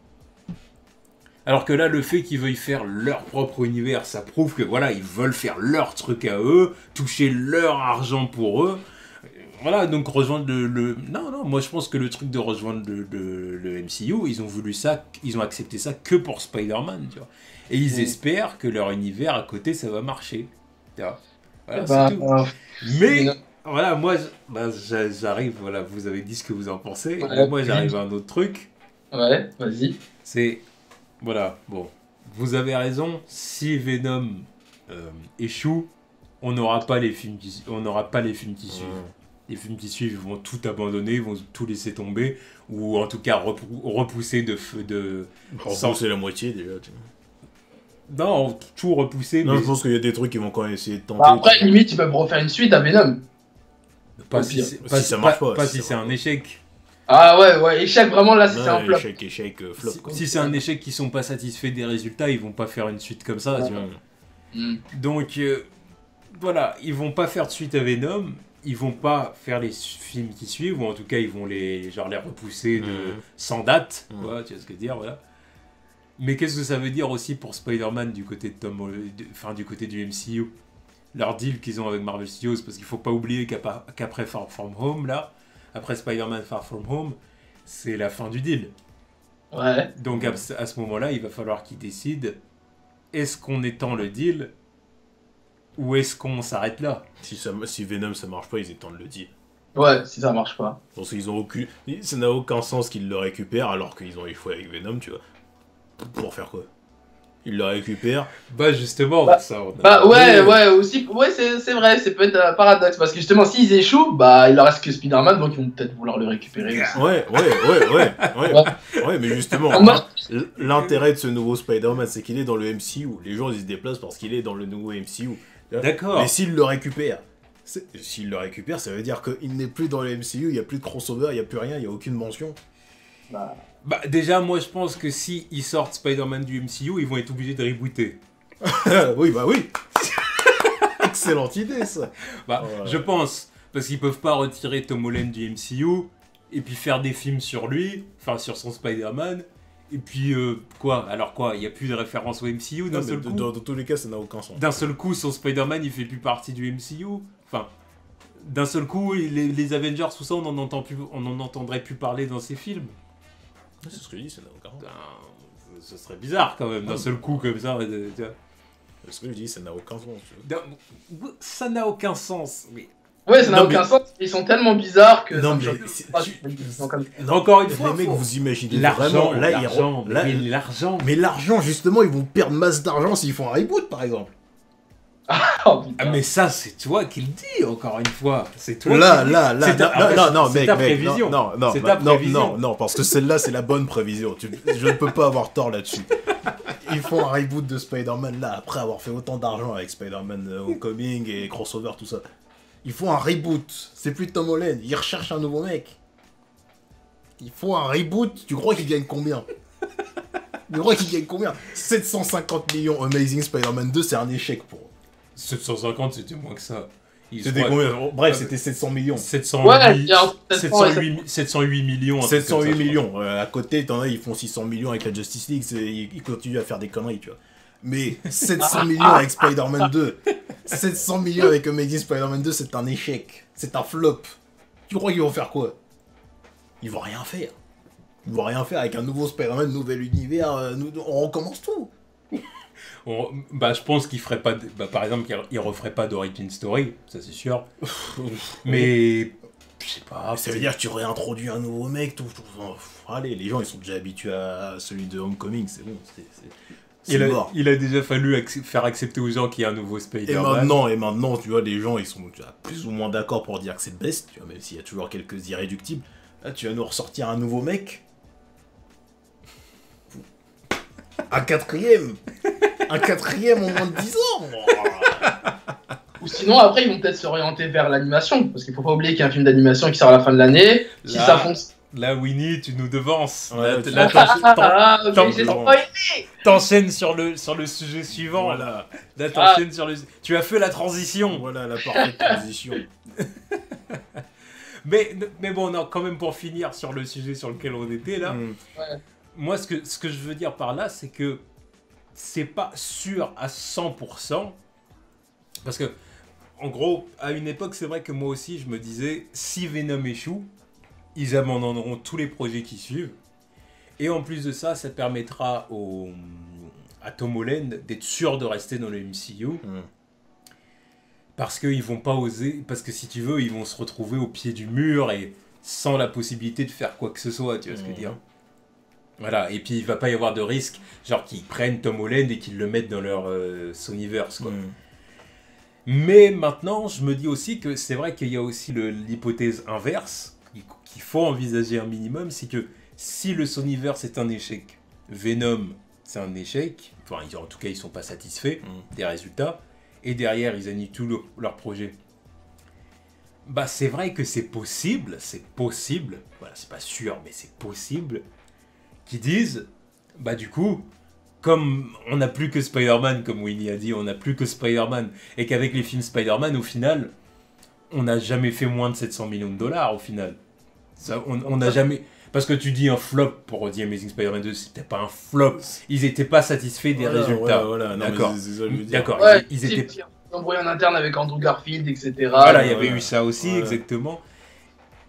Alors que là, le fait qu'ils veuillent faire leur propre univers, ça prouve que voilà, ils veulent faire leur truc à eux, toucher leur argent pour eux. Voilà, donc rejoindre Non, moi je pense que le truc de rejoindre le MCU, ils ont voulu ça, ils ont accepté ça que pour Spider-Man, tu vois. Et ils espèrent que leur univers à côté, ça va marcher. Tu vois. Voilà, c'est tout. voilà, moi, j'arrive, voilà, vous avez dit ce que vous en pensez. Ouais, Mais moi, j'arrive à un autre truc. Ouais, vas-y. C'est, voilà, bon, vous avez raison. Si Venom échoue, on n'aura pas les films qui suivent. Les films qui suivent vont tout abandonner, vont tout laisser tomber, ou en tout cas repousser de Repousser la moitié déjà. Tu vois. Non, tout repousser, Non, mais je pense qu'il y a des trucs qui vont quand même essayer de tenter. Bah, après, limite, ils peuvent refaire une suite à Venom. pas au si, pire. pas Si ça marche pas, pas si si ça c'est marche un pas. échec. Ah ouais, échec, vraiment, là, si c'est un flop. Échec, flop. Si, quoi. si c'est un échec qu'ils sont pas satisfaits des résultats, ils vont pas faire une suite comme ça. Ouais. Tu vois. Hmm. Donc voilà, ils vont pas faire de suite à Venom, ils vont pas faire les films qui suivent, ou en tout cas ils vont les repousser sans date, quoi, tu vois ce que je veux dire, voilà. Mais qu'est-ce que ça veut dire aussi pour Spider-Man du côté de du côté du MCU? Leur deal qu'ils ont avec Marvel Studios, parce qu'il faut pas oublier qu'après Far From Home, là, après Spider-Man Far From Home, c'est la fin du deal. Ouais. Donc à ce moment-là, il va falloir qu'ils décident, est-ce qu'on étend le deal ou est-ce qu'on s'arrête là? Si Venom ça marche pas, ils étendent le deal. Ouais, si ça marche pas. Parce qu'ils ont aucun. Ça n'a aucun sens qu'ils le récupèrent alors qu'ils ont échoué avec Venom, tu vois. Pour faire quoi? Ils le récupèrent. Bah justement, Bah, ça... ouais, aussi. Ouais, c'est vrai, c'est peut-être un paradoxe. Parce que justement, s'ils échouent, bah, il leur reste que Spider-Man, donc ils vont peut-être vouloir le récupérer aussi. Ouais, mais justement, Moi, l'intérêt de ce nouveau Spider-Man, c'est qu'il est dans le MCU. Les gens, ils se déplacent parce qu'il est dans le nouveau MCU. D'accord. Mais s'ils le récupèrent, ça veut dire qu'il n'est plus dans le MCU, il n'y a plus de crossover, il n'y a plus rien, il n'y a aucune mention. Bah déjà, moi je pense que si ils sortent Spider-Man du MCU, ils vont être obligés de rebooter. Oui. Excellente idée, ça. Bah, je pense, parce qu'ils peuvent pas retirer Tom Holland du MCU et puis faire des films sur lui, enfin sur son Spider-Man. Et puis quoi? Alors quoi? Il y a plus de référence au MCU d'un seul coup. Dans tous les cas, ça n'a aucun sens. D'un seul coup, son Spider-Man, il fait plus partie du MCU. Enfin, d'un seul coup, les Avengers, tout ça, on n'en entendrait plus parler dans ces films. C'est ce que je dis, ça n'a aucun sens. Ce serait bizarre quand même, d'un seul coup comme ça. Tu vois. C'est ce que je dis, ça n'a aucun sens. Tu vois. Ça n'a aucun sens. Mais... Ouais, ça n'a Non, aucun sens. Ils sont tellement bizarres que. Non, ça me mais choque c'est- pas. tu- Ils sont comme- Encore une fois, les mecs, vous imaginez l'argent, vraiment. Là, l'argent, là- mais l'argent. mais l'argent, justement, ils vont perdre masse d'argent s'ils font un reboot, par exemple. Oh, putain. Ah mais ça, c'est toi qui le dis, encore une fois. C'est toi Là, qui là, le dis. C'est ta- non, c'est mec, ta mec, prévision. non, C'est ta prévision. non, parce que celle-là, c'est la bonne prévision. Je ne peux pas avoir tort là-dessus. Ils font un reboot de Spider-Man là, après avoir fait autant d'argent avec Spider-Man Homecoming et crossover, tout ça. Ils font un reboot. C'est plus Tom Holland. Ils recherchent un nouveau mec. Ils font un reboot. Tu crois qu'ils gagnent combien? Tu crois qu'ils gagnent combien? 750 millions. Amazing Spider-Man 2, c'est un échec pour eux. 750, c'était moins que ça. C'était combien? Bref, c'était 700 millions. 708, Ouais, il y a entre 708 millions. un truc 708 comme ça, je millions. À côté, t'en as, ils font 600 millions avec la Justice League. Ils continuent à faire des conneries, tu vois. Mais 700 millions avec Spider-Man 2. 700 millions avec Amazing Spider-Man 2, c'est un échec. C'est un flop. Tu crois qu'ils vont faire quoi? Ils vont rien faire. Ils vont rien faire avec un nouveau Spider-Man, nouvel univers. On recommence tout. Bah, je pense qu'il ferait pas. Bah, par exemple, il referait pas d'origin story, ça c'est sûr. Mais. Je sais pas. Ça veut dire que tu réintroduis un nouveau mec, tout. Allez, les gens, ils sont déjà habitués à celui de Homecoming, c'est bon. C'est mort. Il a déjà fallu faire accepter aux gens qu'il y a un nouveau Et Spider-Man. maintenant, tu vois, les gens, ils sont plus ou moins d'accord pour dire que c'est le best, tu vois, même s'il y a toujours quelques irréductibles. Là, tu vas nous ressortir un nouveau mec. Un quatrième en moins de 10 ans. Ou sinon, après, ils vont peut-être s'orienter vers l'animation. Parce qu'il faut pas oublier qu'il y a un film d'animation qui sort à la fin de l'année. Si Là- ça fonctionne. Là, Winnie, tu nous devances. Ouais, Là, Ok, j'ai spoilé. t'enchaînes sur le sujet suivant. Voilà, Là, t'enchaînes sur le. Tu as fait la transition. voilà la parfaite transition. Mais bon, non, quand même pour finir sur le sujet sur lequel on était là. Ouais. Moi, ce que je veux dire par là, c'est que c'est pas sûr à 100%. Parce que, en gros, à une époque, c'est vrai que moi aussi, je me disais, si Venom échoue, ils abandonneront tous les projets qui suivent. Et en plus de ça, ça permettra à Tom Holland d'être sûr de rester dans le MCU. Parce qu'ils vont pas oser, parce que si tu veux, ils vont se retrouver au pied du mur et sans la possibilité de faire quoi que ce soit, tu vois ce que je veux dire. Voilà, et puis il va pas y avoir de risque, genre qu'ils prennent Tom Holland et qu'ils le mettent dans leur Sonyverse, quoi. Mais maintenant, je me dis aussi que c'est vrai qu'il y a aussi l'hypothèse inverse, qu'il faut envisager un minimum, c'est que si le Sonyverse est un échec, Venom, c'est un échec, enfin en tout cas ils sont pas satisfaits des résultats, et derrière ils annulent tout leur projet. Bah c'est vrai que c'est possible, voilà c'est pas sûr mais c'est possible, qu'ils disent, bah du coup, comme on n'a plus que Spider-Man, comme Winnie a dit, on n'a plus que Spider-Man, et qu'avec les films Spider-Man au final, on n'a jamais fait moins de 700 millions de dollars au final. Ça, on n'a jamais... Parce que tu dis un flop pour The Amazing Spider-Man 2, c'était pas un flop. Ils n'étaient pas satisfaits des résultats. Voilà. D'accord. C'est ça que je veux dire. D'accord. Ouais, Ils étaient... embrouillé en interne avec Andrew Garfield, etc. Voilà, il y avait eu ça aussi, exactement.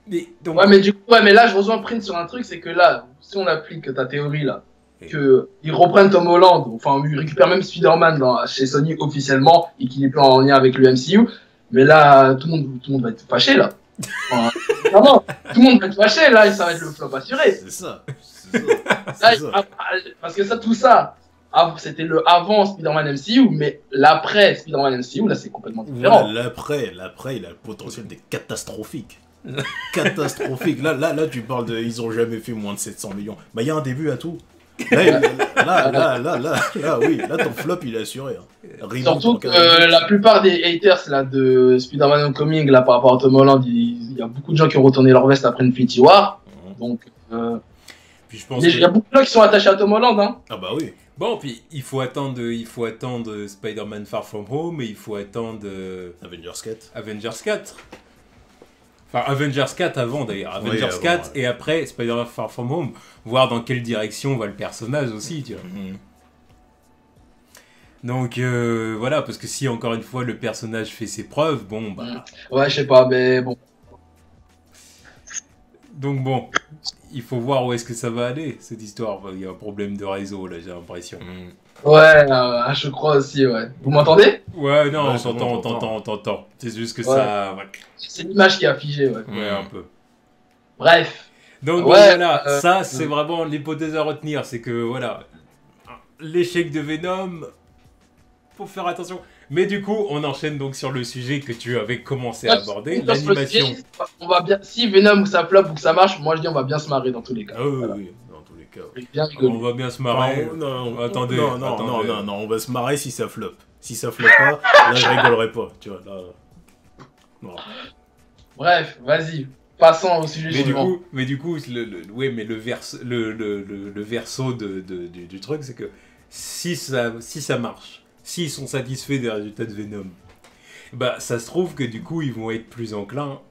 Mais, donc... Ouais, mais du coup, mais là, je rejoins Prince sur un truc, c'est que là, si on applique ta théorie là, que ils reprennent Tom Holland, enfin, ils récupèrent même Spider-Man chez Sony officiellement et qu'il est plus en lien avec le MCU, mais là, tout le monde va être fâché là. Enfin, vraiment, tout le monde va être fâché là et ça va être le flop assuré. C'est ça. Parce que ça, tout ça, c'était le avant Spider-Man MCU, mais l'après Spider-Man MCU, là, c'est complètement différent. L'après, il a le potentiel d'être catastrophique. Catastrophique. Là, tu parles de. Ils ont jamais fait moins de 700 millions. Bah, il y a un début à tout. Là, oui, là, ton flop, il est assuré. Hein. Surtout que la plupart des haters là, de Spider-Man Homecoming, là, par rapport à Tom Holland, il y a beaucoup de gens qui ont retourné leur veste après Infinity War. Donc, puis je pense il y a beaucoup de gens qui sont attachés à Tom Holland. Hein. Ah, bah oui. Bon, puis il faut attendre Spider-Man Far From Home et il faut attendre Avengers 4. Enfin, Avengers 4 avant d'ailleurs. Avengers 4 et après Spider-Man Far From Home. Voir dans quelle direction va le personnage aussi, tu vois. Donc voilà, parce que si encore une fois le personnage fait ses preuves, bon bah... Ouais, je sais pas, mais bon. Donc bon, il faut voir où est-ce que ça va aller, cette histoire. Il y a un problème de réseau, là, j'ai l'impression. Ouais, je crois aussi, ouais. Vous m'entendez? Ouais, non, on t'entend. C'est juste que ça... Ouais. C'est l'image qui a figé, ouais. Ouais, un peu. Bref. Donc voilà, ça c'est vraiment l'hypothèse à retenir, c'est que voilà, l'échec de Venom, faut faire attention. Mais du coup, on enchaîne donc sur le sujet que tu avais commencé à aborder, l'animation. On va bien, si Venom ou ça flop ou que ça marche, moi je dis on va bien se marrer dans tous les cas. Oui, dans tous les cas. Bien rigoler. On va bien se marrer. Non, attendez. Non, on va se marrer si ça flop. Si ça flop pas, là je rigolerai pas, tu vois, là... Non. Bref, vas-y. Passons au sujet suivant. Mais du coup, le verso du truc, c'est que si ça marche, s'ils sont satisfaits des résultats de Venom, bah ça se trouve que du coup ils vont être plus enclins,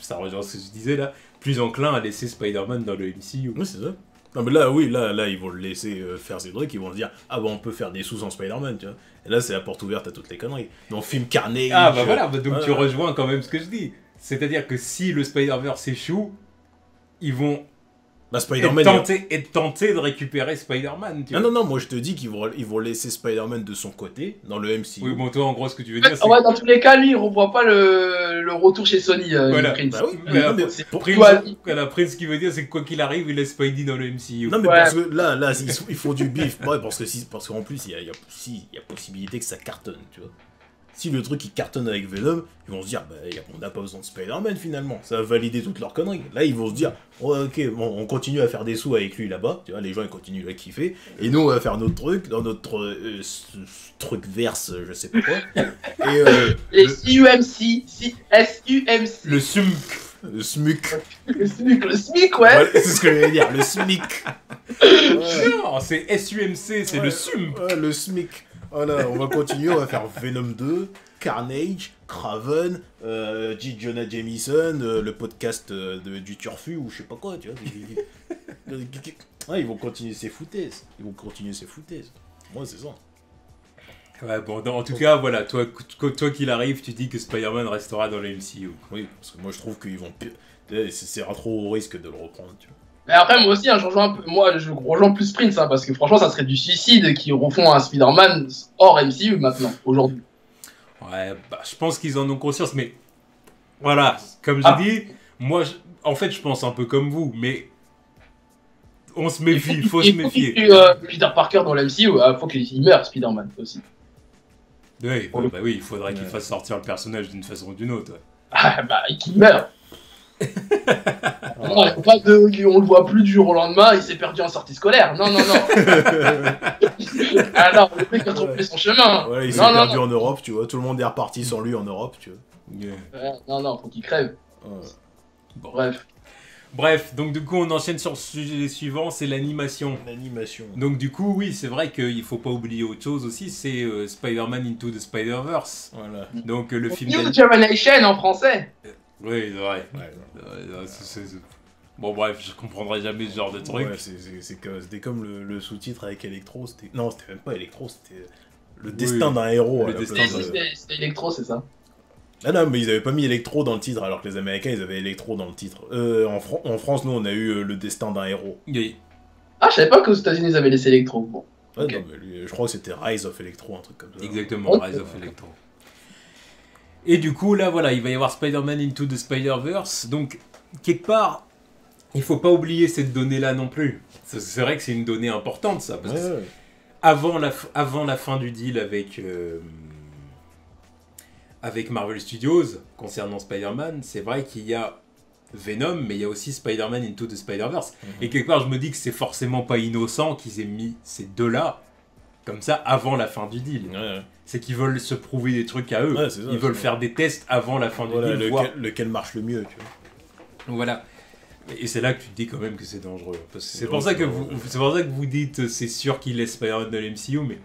ça rejoint ce que je disais là, plus enclins à laisser Spider-Man dans le MCU. Oui, c'est ça. Non mais là, oui, là ils vont le laisser faire ses trucs, ils vont se dire ah bah on peut faire des sous en Spider-Man, tu vois. Et là c'est la porte ouverte à toutes les conneries. Donc film Carnage. Ah bah voilà, donc tu rejoins quand même ce que je dis. C'est-à-dire que si le Spider-Verse échoue, ils vont être tentés de récupérer Spider-Man. Non, moi je te dis qu'ils vont laisser Spider-Man de son côté dans le MCU. Oui, bon, toi en gros ce que tu veux dire, c'est... Ouais, dans tous les cas, lui il revoit pas le retour chez Sony. Voilà. Prince. Bah oui, Prince, ce qu'il veut dire, c'est que quoi qu'il arrive, il laisse Spidey dans le MCU. Non, mais parce que là il faut du bif. Ouais, parce qu'en plus, il y a possibilité que ça cartonne, tu vois. Si le truc il cartonne avec Venom, ils vont se dire, bah, on n'a pas besoin de Spider-Man finalement, ça va valider toutes leurs conneries. Là, ils vont se dire, oh, ok, bon, on continue à faire des sous avec lui là-bas, tu vois, les gens ils continuent à kiffer, et nous on va faire notre truc, dans notre truc verse, je sais pas quoi. Et les SUMC, SUMC. Le SUMC. Le SMUC. Le SMIC, ouais. C'est ce que je vais dire, le SMIC. Non, c'est SUMC, c'est le SUMC. Ouais, le SMIC. Voilà, on va continuer, on va faire Venom 2, Carnage, Kraven, J. Jonah Jameson, le podcast du Turfu ou je sais pas quoi, tu vois. Ouais, ils vont continuer ces foutaises. Moi, c'est ça. Ouais, bon, en tout cas, voilà, toi qu'il arrive, tu dis que Spider-Man restera dans le MCU. Oui, parce que moi, je trouve qu'ils vont... C'est un trop haut risque de le reprendre, tu vois. Mais après, moi aussi, hein, je rejoins plus Prince, hein, parce que franchement, ça serait du suicide qu'ils refont un Spider-Man hors MCU maintenant, aujourd'hui. Ouais, bah, je pense qu'ils en ont conscience, mais voilà, comme Ah. j'ai dit, moi, en fait, je pense un peu comme vous, mais on se Il méfie, faut se méfier. qu'il tue, Peter Parker dans l'MCU, il faut qu'il meure, Spider-Man aussi. Oui, Pour le bah oui, il faudrait qu'il Ouais. fasse sortir le personnage d'une façon ou d'une autre. Ouais. Ah, bah, et qu'il meurt. Non, il faut pas on le voit plus du jour au lendemain, il s'est perdu en sortie scolaire. Non, non, non. Ah non, le mec a trouvé son chemin. Voilà, il s'est Non, non, perdu non. en Europe, tu vois. Tout le monde est reparti sans lui en Europe, tu vois. Yeah. Ouais, non, non, faut qu'il crève. Ouais. Bon. Bref. Bref, donc du coup, on enchaîne sur le sujet suivant, c'est l'animation. L'animation. Donc du coup, oui, c'est vrai qu'il faut pas oublier autre chose aussi, c'est Spider-Man Into the Spider-Verse. Voilà. Donc le film New Generation en français. Oui, c'est vrai. Ouais, Bon bref, je comprendrai jamais ce genre de truc. ouais, c'était comme le sous-titre avec Electro. Non, c'était même pas Electro, c'était le destin d'un héros. Le à la destin place d'un- de- C'était Electro, c'est ça. Ah non, mais ils avaient pas mis Electro dans le titre, alors que les Américains, ils avaient Electro dans le titre. En France, nous, on a eu le destin d'un héros. Oui. Ah, je savais pas qu'aux États-Unis ils avaient laissé Electro. Bon. Ouais, Ok. non, mais je crois que c'était Rise of Electro, un truc comme ça. Exactement, Ok. Rise of Electro. Et du coup, là, voilà, il va y avoir Spider-Man Into the Spider-Verse. Donc, quelque part, il faut pas oublier cette donnée-là non plus. C'est vrai que c'est une donnée importante, ça. Parce Ouais, que ouais. avant la fin du deal avec Marvel Studios, concernant Spider-Man, c'est vrai qu'il y a Venom, mais il y a aussi Spider-Man Into the Spider-Verse. Et quelque part, je me dis que c'est forcément pas innocent qu'ils aient mis ces deux-là, comme ça, avant la fin du deal. Ouais, ouais. C'est qu'ils veulent se prouver des trucs à eux. Ouais, c'est ça, Ils veulent c'est faire des tests avant la fin du Voilà, deal. voir- lequel marche le mieux, tu vois. Voilà. Et c'est là que tu te dis quand même que c'est dangereux. Parce que c'est Donc, pour ça que vous dites c'est sûr qu'ils laissent Spider-Man dans l'MCU, mais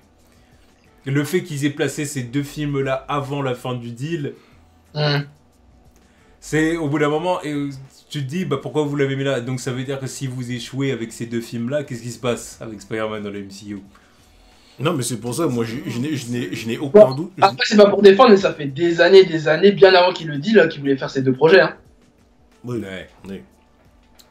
le fait qu'ils aient placé ces deux films-là avant la fin du deal, c'est au bout d'un moment, et tu te dis bah pourquoi vous l'avez mis là. Donc ça veut dire que si vous échouez avec ces deux films-là, qu'est-ce qui se passe avec Spider-Man dans l'MCU? Non, mais c'est pour ça, moi, je n'ai aucun doute. Après, c'est pas pour défendre, mais ça fait des années, bien avant qu'il le deal, qu'il voulait faire ces deux projets. Hein. Oui, Ouais. oui.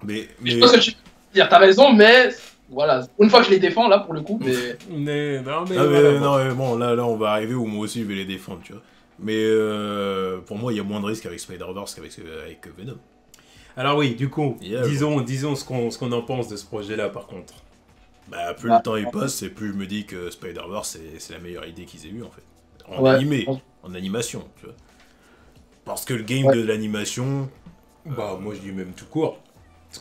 Mais, Je pense que tu veux dire, t'as raison, mais voilà. Une fois que je les défends, là, pour le coup, mais. Non, mais Ah, mais voilà, non, mais bon, là, on va arriver où moi aussi je vais les défendre, tu vois. Mais pour moi, il y a moins de risques avec Spider-Verse qu'avec Venom. Alors oui, du coup, Yeah, disons ce qu'on en pense de ce projet-là par contre. Bah, plus Ah. le temps il passe, et plus je me dis que Spider-Verse, c'est la meilleure idée qu'ils aient eue, en fait. En Ouais. animé, en animation, tu vois. Parce que le game Ouais. de l'animation... Bah moi je dis même tout court.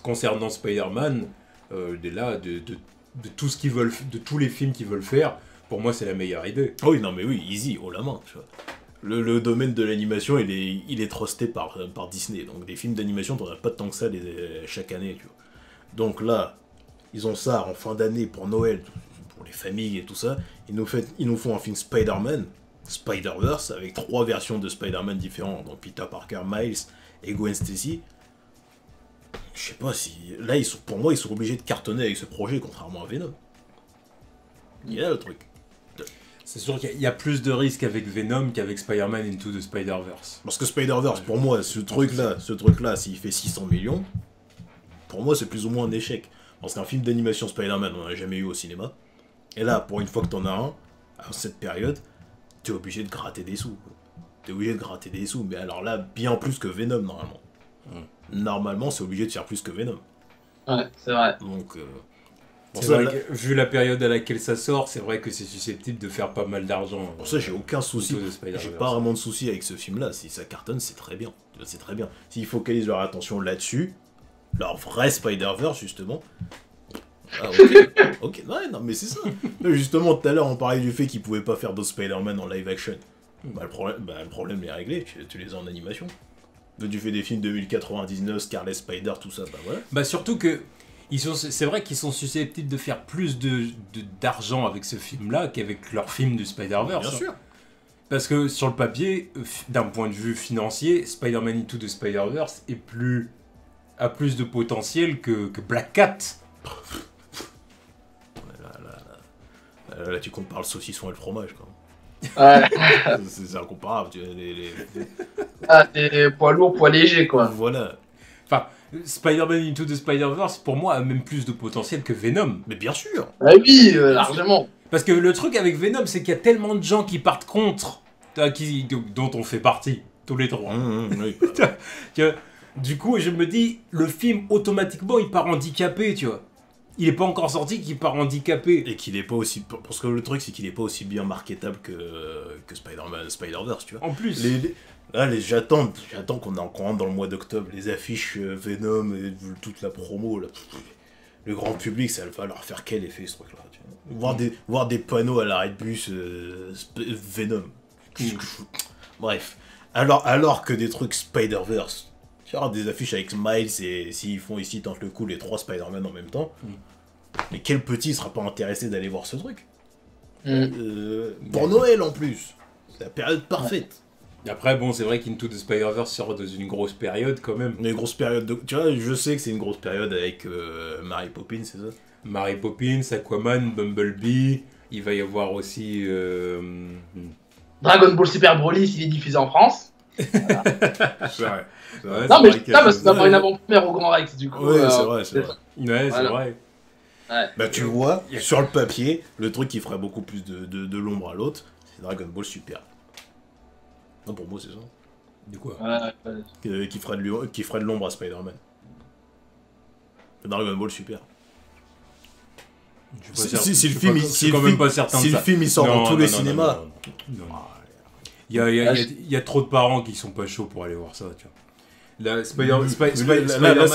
Concernant Spider-Man, de tout ce qu'ils veulent, de tous les films qu'ils veulent faire, pour moi c'est la meilleure idée. Oh oui, non, mais oui, easy, haut la main, tu vois. Le domaine de l'animation, il est trusté par Disney. Donc des films d'animation, t'en as pas tant que ça chaque année, tu vois. Donc là, ils ont ça en fin d'année pour Noël, pour les familles et tout ça. Ils nous font un film Spider-Man, Spider-Verse, avec 3 versions de Spider-Man différents. Donc Peter Parker, Miles et Gwen Stacy. Je sais pas si... Là, pour moi, ils sont obligés de cartonner avec ce projet, contrairement à Venom. Il y a le truc. C'est sûr qu'il y a plus de risques avec Venom qu'avec Spider-Man Into the Spider-Verse. Parce que Spider-Verse, pour moi, ce truc-là, s'il fait 600 millions, pour moi, c'est plus ou moins un échec. Parce qu'un film d'animation Spider-Man, on n'a jamais eu au cinéma. Et là, pour une fois que t'en as un, à cette période, t'es obligé de gratter des sous. T'es obligé de gratter des sous, mais alors là, bien plus que Venom, normalement. Normalement, c'est obligé de faire plus que Venom. Ouais, c'est vrai. Donc, pour C'est ça, vrai là- que, vu la période à laquelle ça sort, c'est vrai que c'est susceptible de faire pas mal d'argent. pour ça, j'ai aucun souci. Into the Spider-Verse. J'ai pas vraiment de souci avec ce film-là. Si ça cartonne, c'est très bien. C'est très bien. S'ils focalisent leur attention là-dessus, leur vrai Spider-Verse, justement. Ah, ok. Ok, ouais, non, mais c'est ça. Mais justement, tout à l'heure, on parlait du fait qu'ils pouvaient pas faire d'autres Spider-Man en live action. Bah, le problème est réglé. Tu les as en animation. Tu fais des films 2099, Scarlet Spider, tout ça, bah voilà. Bah surtout que c'est vrai qu'ils sont susceptibles de faire plus d'argent avec ce film-là qu'avec leur film du Spider-Verse. Bien sûr. Parce que sur le papier, d'un point de vue financier, Spider-Man Into the Spider-Verse a plus de potentiel que Black Cat. Là, tu compares le saucisson et le fromage, quoi. Ouais. C'est incomparable. Tu vois, Ah, t'es poids lourd, poids léger, quoi. Voilà. Enfin, Spider-Man Into the Spider-Verse, pour moi, a même plus de potentiel que Venom. Mais bien sûr. Ah oui, largement. Parce que le truc avec Venom, c'est qu'il y a tellement de gens qui partent contre dont on fait partie, tous les trois. Oui. Que, du coup, je me dis, le film, automatiquement, il part handicapé, tu vois. Il est pas encore sorti qu'il part handicapé. Et qu'il est pas aussi... Parce que le truc, c'est qu'il est pas aussi bien marketable que Spider-Man, Spider-Verse, tu vois. En plus. Là, j'attends qu'on rentre dans le mois d'octobre. Les affiches Venom et toute la promo, là. Le grand public, ça va leur faire quel effet, ce truc-là, tu vois. Voir des panneaux à l'arrêt de bus Venom. Bref. Alors que des trucs Spider-Verse... Tu vois, des affiches avec Miles et s'ils font ici, tentent le coup, les 3 Spider-Man en même temps. Mais quel petit sera pas intéressé d'aller voir ce truc pour Noël en plus. C'est la période parfaite. Après, bon, c'est vrai qu'Into the Spider-Verse sort dans une grosse période quand même. Une grosse période de... Tu vois, je sais que c'est une grosse période avec Mary Poppins, c'est ça? Mary Poppins, Aquaman, Bumblebee. Il va y avoir aussi... Dragon Ball Super Broly s'il est diffusé en France. Voilà. C'est vrai. Non, mais parce que ça va avoir une avant-première au Grand Rex, du coup. Oui, c'est vrai, c'est vrai. Ouais, c'est vrai. Ouais. Bah, tu vois, sur le papier, le truc qui ferait beaucoup plus de l'ombre à l'autre, c'est Dragon Ball Super. Non, pour moi, c'est ça. Du quoi? Qui ferait de l'ombre à Spider-Man. Dragon Ball Super. Si le film, si le film il sort dans tous les cinémas. Non. Il y a trop de parents qui sont pas chauds pour aller voir ça, tu vois. Là, c'est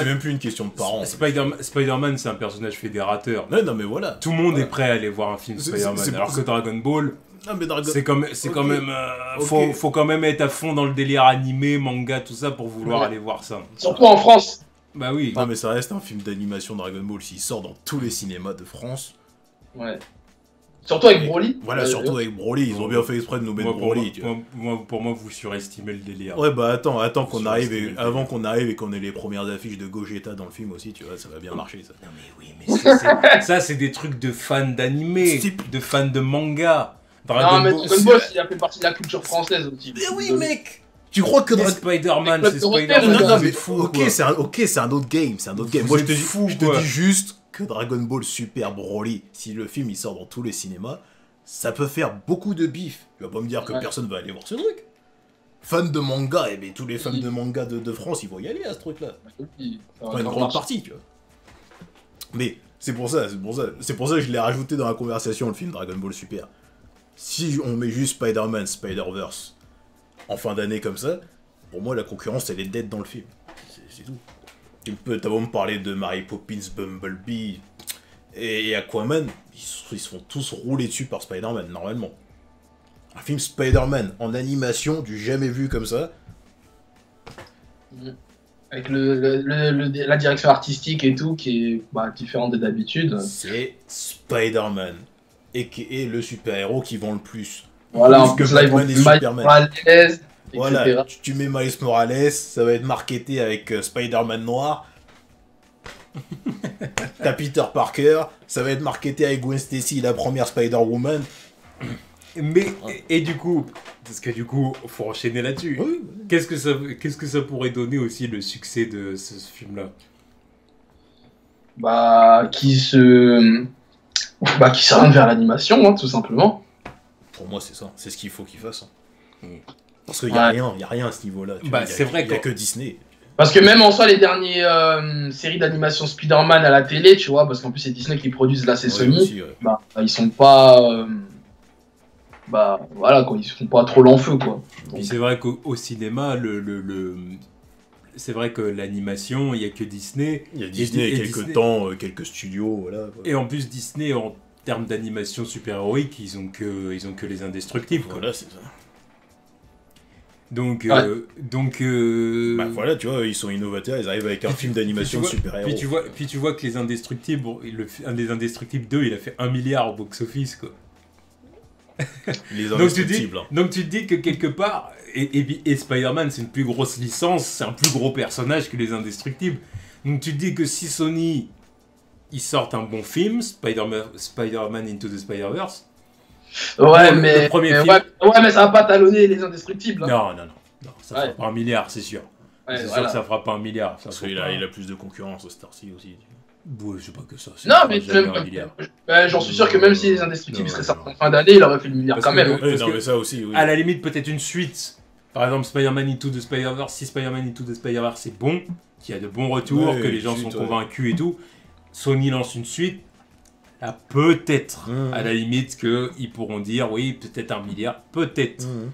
même plus une question de parents. Spider-Man, c'est un personnage fédérateur. Non, mais voilà. Tout le monde est prêt à aller voir un film Spider-Man. Alors que Dragon Ball, c'est quand même... Faut quand même être à fond dans le délire animé, manga, tout ça, pour vouloir aller voir ça. Surtout en France. Bah oui. Non, mais ça reste un film d'animation Dragon Ball. S'il sort dans tous les cinémas de France... Ouais. Surtout avec Broly. Voilà, surtout avec Broly. Ils ont bien fait exprès de nous mettre Broly. Pour moi, vous surestimez le délire. Ouais, bah attends qu'on arrive avant qu'on arrive et qu'on ait les premières affiches de Gogeta dans le film aussi, tu vois, ça va bien marcher, ça. Non mais oui, mais ça, c'est des trucs de fans d'animé, de fans de manga. Dragon Ball, il a fait partie de la culture française aussi. Mais oui, mec. Tu crois que Spider-Man, c'est Spider-Man? Non, mais fou, c'est un autre game, Moi, je te dis juste que Dragon Ball Super Broly, si le film il sort dans tous les cinémas, ça peut faire beaucoup de bif. Tu vas pas me dire que personne va aller voir ce truc. Fans de manga, et bien tous les fans de manga de France, ils vont y aller à ce truc-là. Enfin, une grande partie, tu vois. Mais c'est pour ça que je l'ai rajouté dans la conversation, le film Dragon Ball Super. Si on met juste Spider-Man, Spider-Verse en fin d'année comme ça, pour moi la concurrence elle est dead dans le film. C'est tout. T'as beau me parler de Mary Poppins, Bumblebee et Aquaman, ils se font tous rouler dessus par Spider-Man, normalement. Un film Spider-Man en animation, du jamais vu comme ça. Avec la direction artistique et tout, qui est différente de d'habitude. C'est Spider-Man. Et le super-héros qui vend le plus. Voilà, en plus là, ils vont Miles Morales, etc. Voilà, tu mets Miles Morales, ça va être marketé avec Spider-Man noir. T'as Peter Parker, ça va être marketé avec Gwen Stacy, la première Spider-Woman. Mais, et du coup, parce que du coup, faut enchaîner là-dessus. Oui. Qu'est-ce que ça pourrait donner aussi le succès de ce film-là? Qui s'oriente vers l'animation, hein, tout simplement. Pour moi, c'est ça. C'est ce qu'il faut qu'il fasse. Hein. Parce qu'il n'y a rien à ce niveau-là. C'est vrai qu'il n'y a que Disney. Parce que même en soi, les dernières séries d'animation Spider-Man à la télé, tu vois, parce qu'en plus c'est Disney qui produisent là, c'est Sony, aussi, ils sont pas... voilà, quoi, ils se font pas trop l'enfeu, quoi. Donc... C'est vrai qu'au cinéma, c'est vrai que l'animation, il n'y a que Disney. Il y a Disney et quelques studios, voilà. Et en plus, Disney, en termes d'animation super-héroïque, ils ont que les indestructibles. Voilà, c'est ça. Donc, voilà, tu vois, ils sont innovateurs, ils arrivent avec un film d'animation de super-héros. Puis tu vois que les Indestructibles, un des Indestructibles 2, il a fait 1 milliard au box-office, quoi. Les Indestructibles. Donc tu te dis que quelque part, et Spider-Man, c'est une plus grosse licence, c'est un plus gros personnage que les Indestructibles. Donc tu te dis que si Sony, ils sortent un bon film, Spider-Man Into the Spider-Verse, mais ça va pas talonner les Indestructibles. Hein. Non, ça fera pas 1 milliard, c'est sûr. C'est sûr que ça fera pas 1 milliard. Parce qu'il a plus de concurrence au Star City aussi. Ouais, c'est pas que ça. Non, mais jamais un milliard. j'en suis sûr que même si les Indestructibles Non, seraient non. sortis en fin d'année, il aurait fait le milliard Parce quand que- même. Oui, Parce non, que- mais ça aussi, oui. À la limite, peut-être une suite. Par exemple, Spider-Man Into the Spider-Verse. Si Spider-Man Into the Spider-Verse c'est bon, qu'il y a de bons retours, Ouais, que les gens suite, sont ouais. convaincus et tout, Sony lance une suite. Là, peut-être, à la limite, qu'ils pourront dire oui, peut-être un milliard, peut-être. Mhm.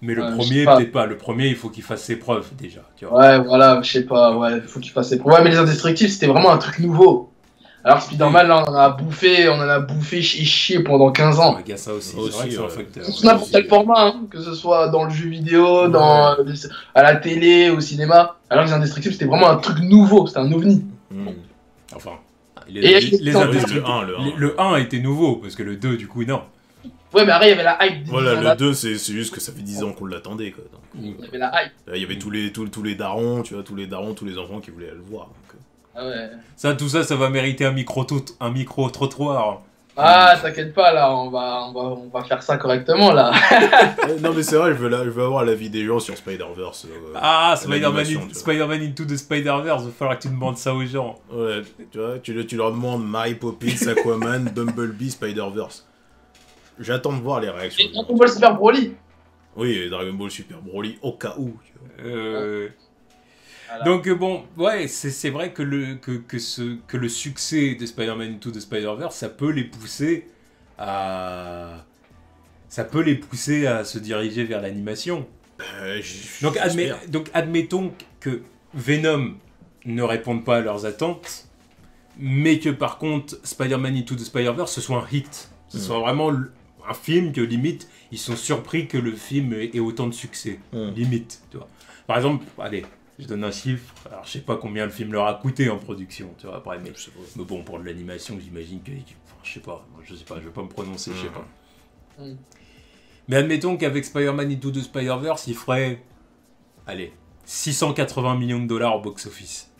Mais le Ouais, je premier, sais pas. peut-être pas. Le premier, il faut qu'il fasse ses preuves déjà. Tu vois. Ouais, voilà, je sais pas, ouais, faut qu'il fasse ses preuves. Ouais, mais les Indestructibles, c'était vraiment un truc nouveau. Alors Spider-Man, là, on en a bouffé et chié pendant 15 ans. Il y a ça aussi. Aussi, C'est vrai que c'est un ouais. facteur. Sous n'importe quel format, hein, que ce soit dans le jeu vidéo, à la télé, au cinéma. Alors que les Indestructibles, c'était vraiment un truc nouveau, c'était un ovni. Mhm. Enfin, Et les le Indestructibles. 1, Le 1 était nouveau, parce que le 2, du coup, non. Ouais, mais après, il y avait la hype. Voilà, le 2, c'est juste que ça fait 10 ans qu'on l'attendait, quoi. Donc, Il y avait la hype. là, il y avait tous les darons, tu vois, tous les enfants qui voulaient aller le voir. Donc, Ah ouais. Ça, tout ça, ça va mériter un micro-trottoir. Ah, t'inquiète pas, là, on va faire ça correctement, là. non, mais c'est vrai, je veux avoir l'avis des gens sur Spider-Verse. Ah, Spider-Man l'animation, tu vois. Spider-Man Into the Spider-Verse, il va falloir que tu demandes ça aux gens. Ouais, tu vois, tu leur demandes Mary Poppins, Aquaman, Bumblebee, Spider-Verse. J'attends de voir les réactions. Et Dragon Ball Super Broly. Oui, et Dragon Ball Super Broly, au cas où. Tu vois. Voilà. Donc bon, ouais, c'est vrai que le succès de Spider-Man Into the Spider-Verse, ça peut les pousser à se diriger vers l'animation. Donc admettons que Venom ne réponde pas à leurs attentes, mais que par contre Spider-Man Into the Spider-Verse ce soit un hit, ce soit vraiment un film que limite ils sont surpris que le film ait autant de succès, limite, tu vois. Par exemple, allez, je donne un chiffre, alors je sais pas combien le film leur a coûté en production, tu vois, après, mais bon, pour de l'animation, j'imagine que, enfin, je sais pas, je vais pas me prononcer, je sais pas. Mais admettons qu'avec Spider-Man Into the Spider-Verse, il ferait, allez, 680 millions de dollars au box-office.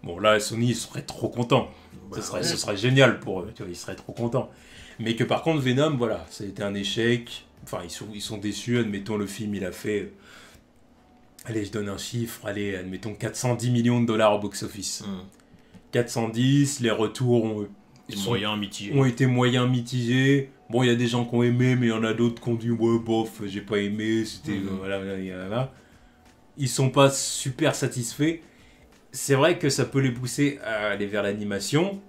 Bon, là, Sony serait trop content. Ce serait génial pour eux, tu vois, ils seraient trop contents. Mais que par contre, Venom, voilà, ça a été un échec. Enfin, ils sont déçus, admettons, le film, il a fait... Allez, je donne un chiffre, allez, admettons 410 millions de dollars au box-office. 410, les retours ont été moyens mitigés. Bon, il y a des gens qui ont aimé, mais il y en a d'autres qui ont dit ouais, bof, j'ai pas aimé, c'était voilà. Ils sont pas super satisfaits. C'est vrai que ça peut les pousser à aller vers l'animation,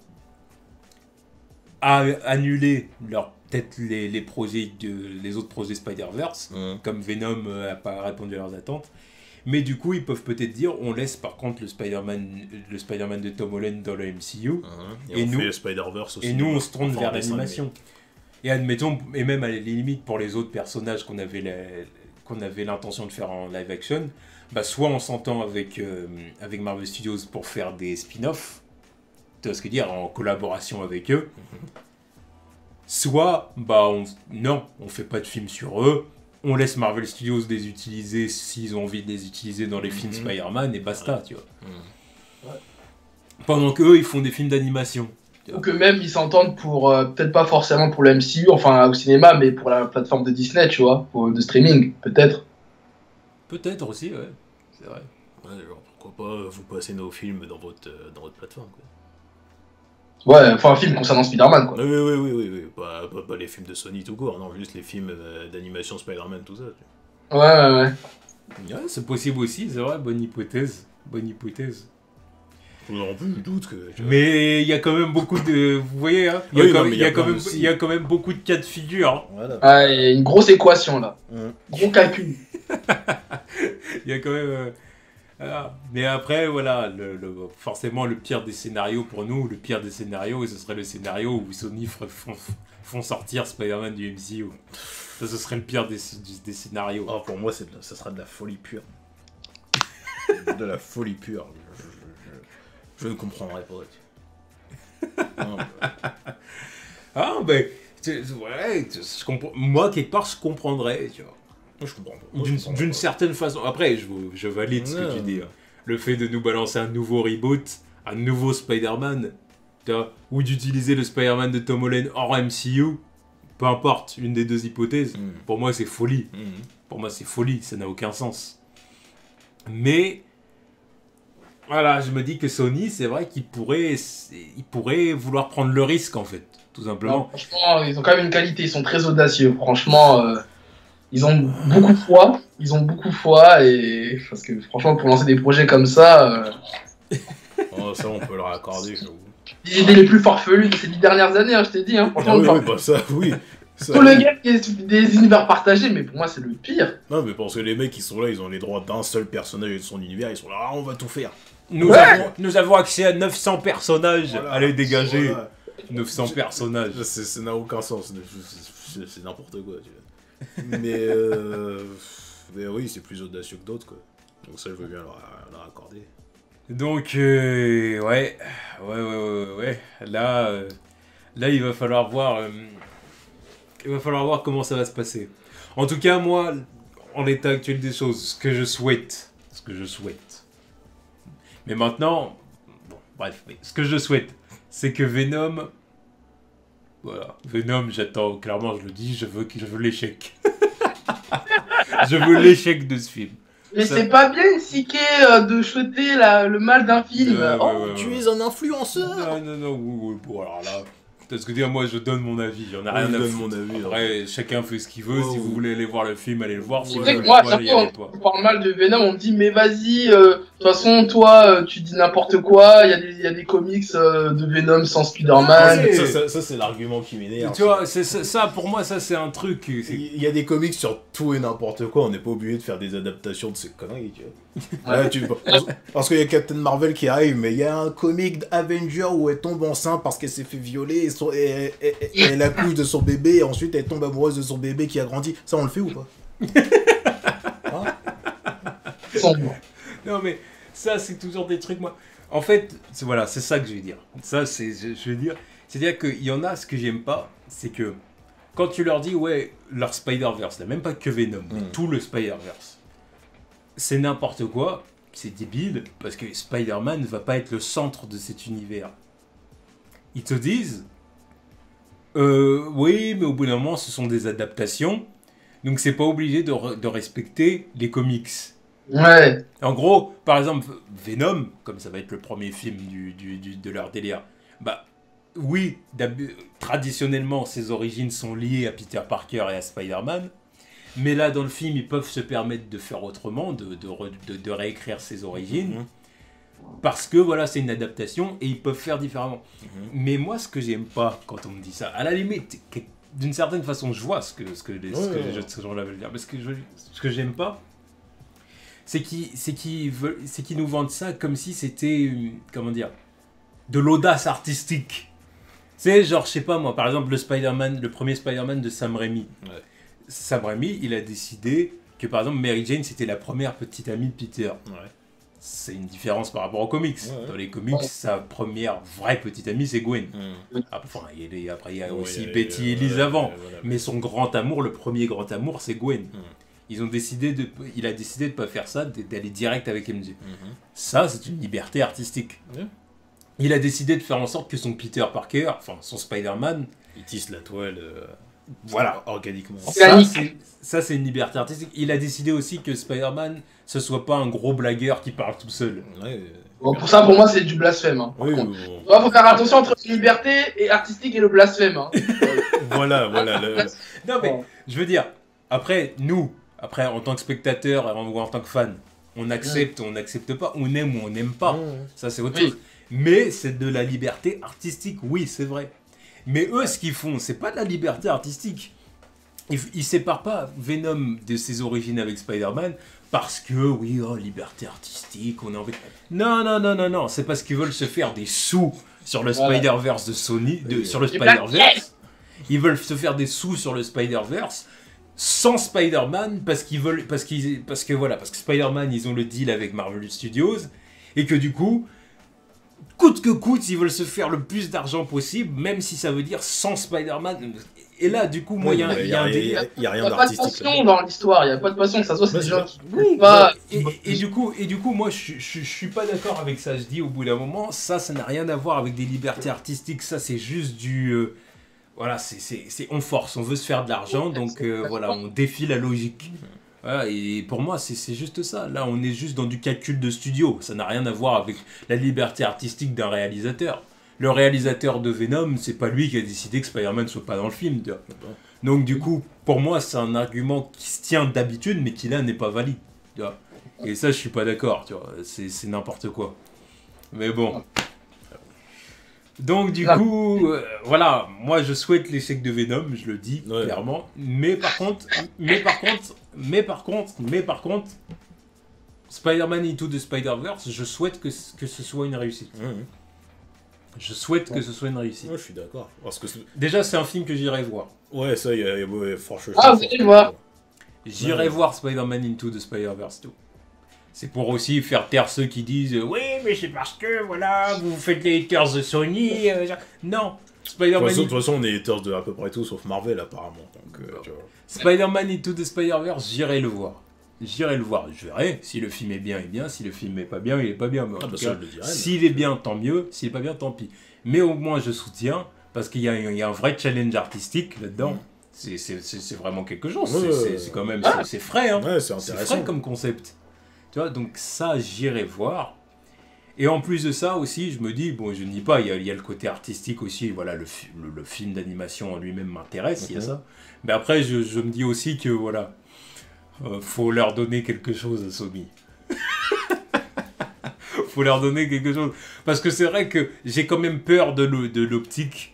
à annuler peut-être les projets les autres projets Spider-Verse, comme Venom n'a pas répondu à leurs attentes. Mais du coup, ils peuvent peut-être dire, on laisse par contre le Spider-Man de Tom Holland dans le MCU, Et on fait le Spider-Verse aussi. et nous on se tourne vers dessin l'animation. Et admettons, et même à la limite pour les autres personnages qu'on avait l'intention de faire en live action, bah soit on s'entend avec Marvel Studios pour faire des spin-offs, tu vois ce que je veux dire, en collaboration avec eux, soit bah on fait pas de film sur eux, on laisse Marvel Studios les utiliser s'ils ont envie de les utiliser dans les films Spider-Man et basta, tu vois. Pendant qu'eux, ils font des films d'animation. Ou que même ils s'entendent pour, peut-être pas forcément pour le MCU, enfin au cinéma, mais pour la plateforme de Disney, tu vois, de streaming, peut-être. Peut-être aussi, ouais, c'est vrai. Ouais, genre, pourquoi pas vous passer nos films dans votre plateforme, quoi. Ouais, enfin un film concernant Spider-Man, quoi. Oui. Pas les films de Sony tout court, non, juste les films d'animation Spider-Man, tout ça. Tu Ouais. Ouais, c'est possible aussi, c'est vrai, bonne hypothèse. vois. En plus, je doute que. tu vois. Mais il y a quand même beaucoup de... Vous voyez, hein, il y a quand même beaucoup de cas de figure. Hein. Voilà. Ouais, il y a une grosse équation, là. Gros calcul. Il y a quand même... voilà. Mais après, voilà, forcément, le pire des scénarios pour nous, ce serait le scénario où Sony font sortir Spider-Man du MCU. Ça, ce serait le pire des scénarios. Oh, pour moi, ça sera de la folie pure. De la folie pure. Je ne comprendrai pas. Non, Ah, ben, ouais, je comprends. Moi, quelque part, je comprendrais, tu vois. je comprends pas. D'une certaine façon. Après, je valide ce que tu dis. Hein. Le fait de nous balancer un nouveau reboot, un nouveau Spider-Man, tu vois, ou d'utiliser le Spider-Man de Tom Holland hors MCU, peu importe, une des deux hypothèses, pour moi, c'est folie. Pour moi, c'est folie, ça n'a aucun sens. Mais Voilà, je me dis que Sony, c'est vrai qu'ils pourraient vouloir prendre le risque, en fait, tout Non, simplement. franchement, ils ont quand même une qualité, ils sont très audacieux. Franchement, ils ont beaucoup de foi. Ils ont beaucoup de foi. Et parce que franchement, pour lancer des projets comme ça, Oh, ça, on peut le raccorder, j'avoue. les idées les plus farfelues de ces 10 dernières années, hein, je t'ai dit. Hein, Ah franchement, oui, oui, bah ça, oui. Ça, pour le gars qui est des univers partagés, mais pour moi, c'est le pire. Non, mais parce que les mecs, ils sont là, ils ont les droits d'un seul personnage et de son univers, ils sont là, ah, on va tout faire. Nous avons accès à 900 personnages. Voilà. Allez, dégagez. Voilà. 900 personnages. Ça n'a aucun sens, c'est n'importe quoi, tu vois. Mais oui, c'est plus audacieux que d'autres, quoi. Donc ça, je veux bien leur accorder. Donc, ouais. Là, il va falloir voir... il va falloir voir comment ça va se passer. En tout cas, moi, en l'état actuel des choses, ce que je souhaite... Mais maintenant... Bon, bref, mais ce que je souhaite, c'est que Venom... Voilà, Venom, j'attends, clairement, je le dis, je veux l'échec. Je veux l'échec de ce film. Mais Ça- c'est pas bien, Siké, de souhaiter le mal d'un film. Oh, Tu es un influenceur. Non, oui, bon, alors là... Parce que dire, moi, je donne mon avis, j'en ai rien Je à donne foutre. mon avis. Après, chacun fait ce qu'il veut. Si vous voulez aller voir le film, allez le voir. Si c'est vous vrai voulez que moi, à pas, chaque n'y fois, allez pas. on parle mal de Venom, on me dit, mais vas-y, de toute façon, toi, tu dis n'importe quoi, il y a des comics de Venom sans Spider-Man. Ouais. Ça, c'est l'argument qui m'énerve. Tu vois, ça, pour moi, ça, c'est un truc. Il y a des comics sur tout et n'importe quoi, on n'est pas obligé de faire des adaptations de ces conneries, tu vois. Ouais, parce qu'il y a Captain Marvel qui arrive, mais il y a un comic d'Avenger où elle tombe enceinte parce qu'elle s'est fait violer et elle accouche de son bébé et ensuite elle tombe amoureuse de son bébé qui a grandi. Ça, on le fait ou pas? Sombre. Non, mais ça, c'est toujours des trucs, moi. En fait, voilà, c'est ça que je vais dire. Ça, je vais dire. C'est-à-dire qu'il y en a, ce que j'aime pas, c'est que quand tu leur dis, ouais, leur Spider-Verse, là, même pas que Venom, mais tout le Spider-Verse, c'est n'importe quoi, c'est débile, parce que Spider-Man ne va pas être le centre de cet univers. Ils te disent, oui, mais au bout d'un moment, ce sont des adaptations, donc c'est pas obligé de respecter les comics. Ouais. En gros, par exemple, Venom, comme ça va être le premier film de leur délire, bah oui, traditionnellement, ses origines sont liées à Peter Parker et à Spider-Man, mais là, dans le film, ils peuvent se permettre de faire autrement, de réécrire ses origines, parce que voilà, c'est une adaptation et ils peuvent faire différemment. Mais moi, ce que j'aime pas quand on me dit ça, à la limite, d'une certaine façon, je vois ce que ces gens-là veulent dire, mais ce que j'aime pas, c'est qu'ils nous vendent ça comme si c'était, comment dire, de l'audace artistique. C'est genre, je sais pas moi, par exemple, le premier Spider-Man de Sam Raimi. Ouais. Sam Raimi, il a décidé que, par exemple, Mary Jane, c'était la première petite amie de Peter. Ouais. C'est une différence par rapport aux comics. Ouais. Dans les comics, sa première vraie petite amie, c'est Gwen. Enfin, après, il y a aussi Betty et Liz avant. Voilà. Mais son grand amour, le premier grand amour, c'est Gwen. Il a décidé de pas faire ça, d'aller direct avec MJ. Ça, c'est une liberté artistique. Ouais. Il a décidé de faire en sorte que son Peter Parker, enfin son Spider-Man, Il tisse la toile voilà, organiquement. ça c'est une liberté artistique. Il a décidé aussi que Spider-Man, ce soit pas un gros blagueur qui parle tout seul. Ouais. Bon, pour ça, pour moi, c'est du blasphème. Hein, par Oui, contre. bon. Il faut faire attention entre la liberté et artistique et le blasphème. Hein. voilà. Non mais, je veux dire, après, en tant que spectateur ou en tant que fan, on accepte ou on n'accepte pas, on aime ou on n'aime pas. Ça c'est autre chose. Mais c'est de la liberté artistique, oui, c'est vrai. Mais eux, ce qu'ils font, c'est pas de la liberté artistique. Ils séparent pas Venom de ses origines avec Spider-Man parce que, oui, liberté artistique, on a envie... Non, c'est parce qu'ils veulent se faire des sous sur le Spider-Verse de Sony, sur le Spider-Verse. Ils veulent se faire des sous sur le Spider-Verse sans Spider-Man parce que Spider-Man, ils ont le deal avec Marvel Studios et que du coup... Coûte que coûte, ils veulent se faire le plus d'argent possible, même si ça veut dire sans Spider-Man. Et là, du coup, moi, il y a un délire. Il n'y a Il rien n'y a pas de d'artistique. passion dans l'histoire, il n'y a pas de passion, que ça soit c'est des gens qui. Oui, pas... et du coup, moi, je suis pas d'accord avec ça. Je dis, au bout d'un moment, ça n'a rien à voir avec des libertés artistiques. Ça, c'est juste du... voilà, on force, on veut se faire de l'argent, donc voilà, on défie la logique. Voilà, et pour moi, c'est juste ça. Là, on est juste dans du calcul de studio. Ça n'a rien à voir avec la liberté artistique d'un réalisateur. Le réalisateur de Venom, c'est pas lui qui a décidé que Spider-Man soit pas dans le film. Tu vois. Donc du coup, pour moi, c'est un argument qui se tient d'habitude, mais qui là n'est pas valide. Tu vois. Et ça, je suis pas d'accord. Tu vois. C'est n'importe quoi. Mais bon. Donc du coup, voilà, moi je souhaite l'échec de Venom, je le dis clairement. Mais par contre, Spider-Man Into the Spider-Verse, je souhaite que ce soit une réussite. Je souhaite que ce soit une réussite. Ouais, je suis d'accord. Parce que déjà, c'est un film que j'irai voir. Ouais, ça, il y a franchement. Ah, vous allez le voir. J'irai voir Spider-Man Into the Spider-Verse 2. C'est pour aussi faire taire ceux qui disent oui, mais c'est parce que voilà, vous faites les haters de Sony. Non, Spider-Man. De toute façon, on est haters de à peu près tout sauf Marvel apparemment. Donc, tu vois. Spider-Man Into the Spider-Verse, j'irai le voir. J'irai le voir. Je verrai. Si le film est bien, il est bien. Si le film n'est pas bien, il est pas bien. Mais en tout cas, s'il est bien, tant mieux. S'il est pas bien, tant pis. Mais au moins, je soutiens parce qu'il y a un vrai challenge artistique là-dedans. C'est vraiment quelque chose. C'est quand même c'est frais. Hein. Ouais, c'est intéressant. C'est frais comme concept. Tu vois, donc ça, j'irai voir. Et en plus de ça aussi, je me dis, bon, je ne dis pas, il y a le côté artistique aussi, voilà, le film d'animation en lui-même m'intéresse, il y a ça. Mais après, je me dis aussi que, voilà, faut leur donner quelque chose à Sony. Faut leur donner quelque chose. Parce que c'est vrai que j'ai quand même peur de l'optique.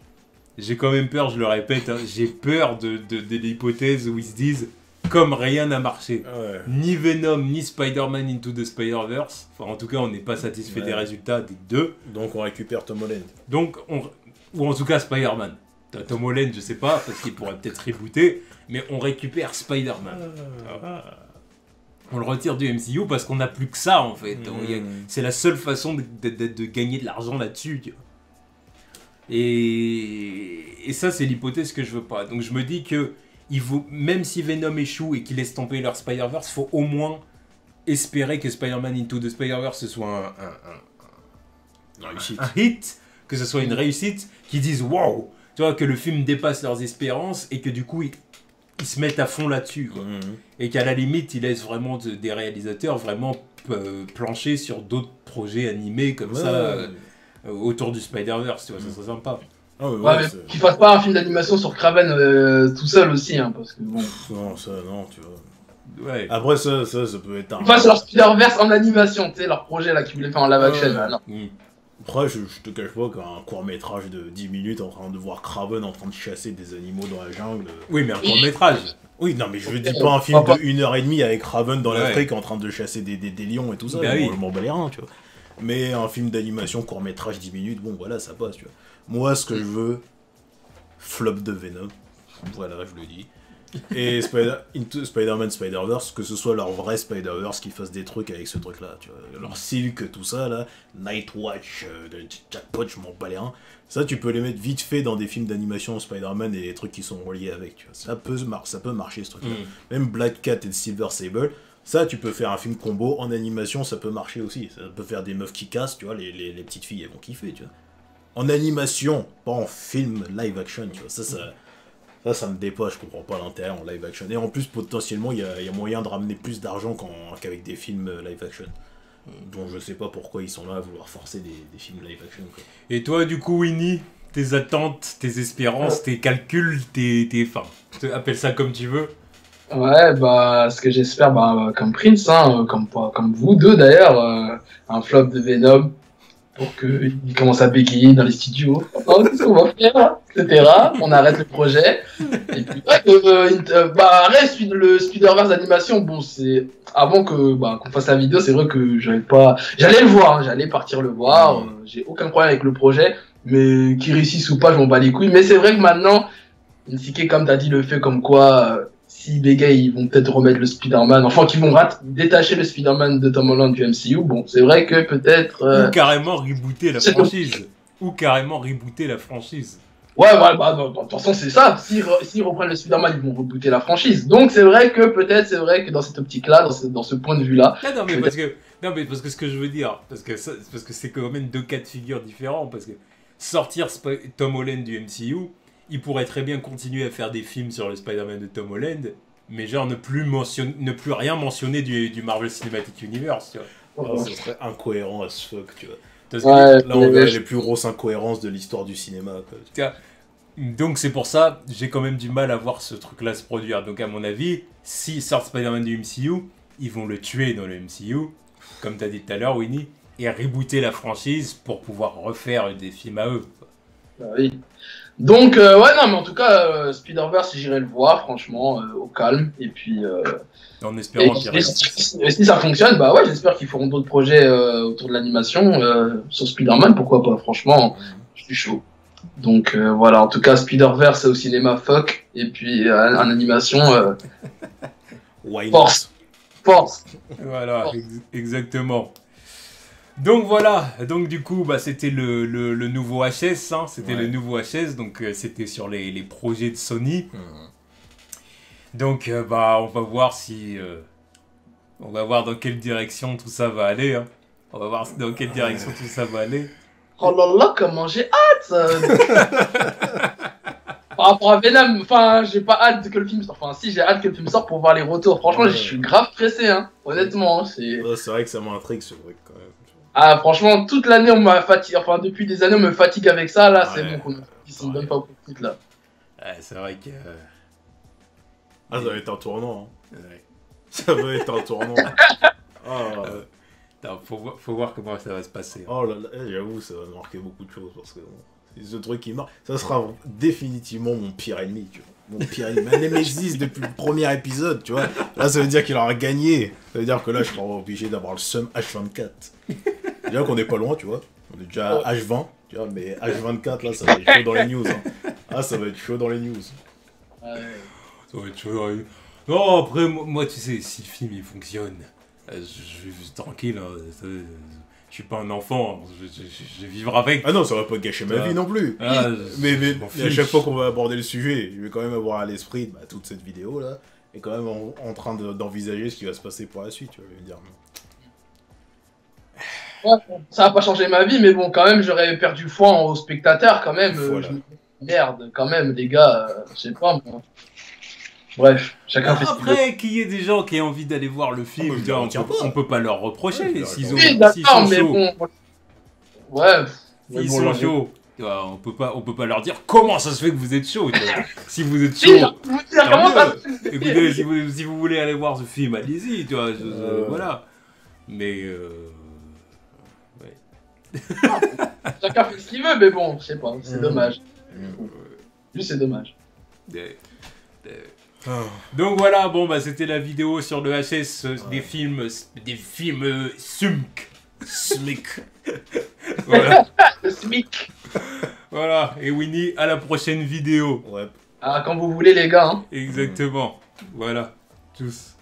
J'ai quand même peur, je le répète, hein, j'ai peur de l'hypothèse où ils se disent... Comme rien n'a marché. Ni Venom, ni Spider-Man Into the Spider-Verse. Enfin, en tout cas, on n'est pas satisfait des résultats des deux. Donc, on récupère Tom Holland. Donc, ou en tout cas, Spider-Man. Tom Holland, je sais pas, parce qu'il pourrait peut-être rebooter. Mais on récupère Spider-Man. On le retire du MCU parce qu'on n'a plus que ça, en fait. C'est la seule façon de gagner de l'argent là-dessus. Tu vois. Et ça, c'est l'hypothèse que je veux pas. Donc, je me dis que même si Venom échoue et qu'il laisse tomber leur Spider-Verse, il faut au moins espérer que Spider-Man Into the Spider-Verse ce soit un hit, que ce soit une réussite, qu'ils disent wow, tu vois, que le film dépasse leurs espérances et que du coup ils se mettent à fond là-dessus, quoi. Et qu'à la limite ils laissent vraiment des réalisateurs vraiment plancher sur d'autres projets animés comme ça autour du Spider-Verse, tu vois, ça serait sympa. Mais qu'il fasse pas un film d'animation sur Kraven tout seul aussi, hein, parce que bon. Non, ça, non, tu vois. Ouais. Après, ça peut être un. Qu'ils fassent leur Spider-Verse en animation, tu sais, leur projet là qu'ils voulaient faire en live action. Non. Après, je te cache pas qu'un court-métrage de 10 minutes en train de voir Kraven en train de chasser des animaux dans la jungle. Oui, mais un court-métrage. Oui, non, mais je dis pas un film de 1h30 avec Kraven dans l'Afrique en train de chasser des lions et tout ça. Je m'en bats les reins, tu vois. Mais un film d'animation court-métrage 10 minutes, bon, voilà, ça passe, tu vois. Moi, ce que je veux, flop de Venom. Voilà, je le dis. Et Spider-Man Spider-Verse, que ce soit leur vrai Spider-Verse qui fasse des trucs avec ce truc-là, tu vois. Leur Silk, tout ça, là, Nightwatch, Jackpot, je m'en bats les reins. Ça, tu peux les mettre vite fait dans des films d'animation Spider-Man et des trucs qui sont reliés avec, tu vois. Ça peut marcher, ce truc-là. Même Black Cat et Silver Sable, ça, tu peux faire un film combo en animation, ça peut marcher aussi. Ça peut faire des meufs qui cassent, tu vois, les petites filles, elles vont kiffer, tu vois. En animation, pas en film live action, tu vois. Ça me dépasse, je comprends pas l'intérêt en live action. Et en plus, potentiellement, il y a moyen de ramener plus d'argent qu'avec des films live action. Donc je sais pas pourquoi ils sont là à vouloir forcer des films live action, quoi. Et toi, du coup, Winnie, tes attentes, tes espérances, tes calculs, enfin, appelle ça comme tu veux. Ouais, bah, ce que j'espère, bah, comme Prince, hein, comme vous deux d'ailleurs, un flop de Venom pour qu'il commence à bégayer dans les studios. Oh, qu'est-ce qu'on va faire, etc. On arrête le projet. Et puis, reste le Spider-Verse d'animation. Bon, c'est avant qu'on fasse la vidéo, c'est vrai que j'allais le voir, hein, j'allais partir le voir. J'ai aucun problème avec le projet, mais qu'il réussisse ou pas, je m'en bats les couilles. Mais c'est vrai que maintenant, Nsuke, comme t'as dit, le fait comme quoi. Si bégaye, ils vont peut-être remettre le Spider-Man, enfin qu'ils vont détacher le Spider-Man de Tom Holland du MCU, bon, c'est vrai que peut-être... Ou carrément rebooter la franchise. Ouais, de toute façon, c'est ça. S'ils reprennent le Spider-Man, ils vont rebooter la franchise. Donc c'est vrai que dans cette optique-là, dans ce point de vue-là... Non, mais parce que ce que je veux dire, parce que c'est quand même deux cas de figure différents, parce que sortir Tom Holland du MCU... Il pourrait très bien continuer à faire des films sur le Spider-Man de Tom Holland mais genre ne plus rien mentionner du Marvel Cinematic Universe, tu vois. Oh, ce serait incohérent as fuck, tu vois. Parce que Ouais, Là, on verrait les plus grosses incohérences de l'histoire du cinéma. Quoi. tu vois, donc c'est pour ça, j'ai quand même du mal à voir ce truc-là se produire. Donc à mon avis, s'ils sortent Spider-Man du MCU, ils vont le tuer dans le MCU, comme t'as dit tout à l'heure, Winnie, et rebooter la franchise pour pouvoir refaire des films à eux. bah oui. Donc, ouais, non, mais en tout cas, Spider-Verse, j'irai le voir, franchement, au calme. Et puis, En et, espérant qu'il reste. si ça fonctionne, bah ouais, j'espère qu'ils feront d'autres projets autour de l'animation sur Spider-Man, pourquoi pas, franchement, je suis chaud. Donc, voilà, en tout cas, Spider-Verse au cinéma, fuck. Et puis, en animation, Why not? force, force. Voilà, exactement. Donc voilà, donc du coup, bah, c'était le nouveau HS, hein, c'était Ouais. le nouveau HS, donc c'était sur les projets de Sony. Mhm. Donc bah, on va voir si... on va voir dans quelle direction tout ça va aller. Hein. On va voir dans quelle direction tout ça va aller. Oh là là, comment j'ai hâte par rapport à Venom, enfin, j'ai pas hâte que le film sorte. Enfin, si, j'ai hâte que le film sorte pour voir les retours. Franchement, Ouais. je suis grave pressé, hein. Honnêtement, c'est... Ouais, c'est vrai que ça m'intrigue ce truc quand même. Ah, franchement, toute l'année, on m'a fatigué. Enfin, depuis des années, on me fatigue avec ça. Là, c'est Ouais. bon. Ils se donnent pas beaucoup de titres, là. Ouais, c'est vrai que... Ah, ça va être un tournant. Hein. ouais. Ça va être un tournant. Ah. Attends, faut voir comment ça va se passer. Hein. Oh là là, j'avoue, ça va marquer beaucoup de choses parce que bon, c'est ce truc qui marque. Ça sera définitivement mon pire ennemi, tu vois. Mon pire ennemi. Ma Nemesis depuis le premier épisode, tu vois. Là, ça veut dire qu'il aura gagné. Ça veut dire que là, je serai obligé d'avoir le seum H24. Déjà qu'on est pas loin, tu vois. On est déjà à H20, tu vois, mais H24, là, ça va être chaud dans les news. Hein. Ah, ça va être chaud dans les news. Ouais. Ça va être chaud. Non, après, moi, tu sais, si le film il fonctionne, je suis tranquille. Hein, je suis pas un enfant, hein, je vais vivre avec. Ah non, ça va pas gâcher ma vie non plus. Ah, Mais je m'en à fiche. chaque fois qu'on va aborder le sujet, je vais quand même avoir à l'esprit toute cette vidéo là, et quand même en train d'envisager ce qui va se passer pour la suite. Tu vas me dire. Ouais, ça va pas changer ma vie, mais bon, quand même, j'aurais perdu foi aux spectateurs, quand même. Voilà. Je me dis, merde, quand même, les gars, je sais pas, moi. Bref, chacun fait ce qu'il veut. Après, qu'il y ait des gens qui aient envie d'aller voir le film, moi, je tu vois, le retiens pas. on peut pas leur reprocher Ouais, je le s'ils retiens ont pas. Oui, s'ils d'accord, sont mais chauds. bon. Ouais, mais S'ils bon, sont j'en ai- chauds, tu vois, on peut pas leur dire comment ça se fait que vous êtes chaud. Tu vois. Si vous êtes Si, chaud, j'ai envie de vous dire, tant comment ça mieux. se fait. Écoutez, si vous voulez aller voir ce film, allez-y, tu vois, voilà. Mais ouais. Chacun fait ce qu'il veut, mais bon, je sais pas, c'est dommage. Mm. Juste, c'est dommage. Ah. Donc voilà, bon bah c'était la vidéo sur le HS des films SUMC. SMIC. Voilà. Le SMIC. Voilà, et Winnie, à la prochaine vidéo. Ouais. Ah, quand vous voulez, les gars, hein. Exactement. Voilà. Tous.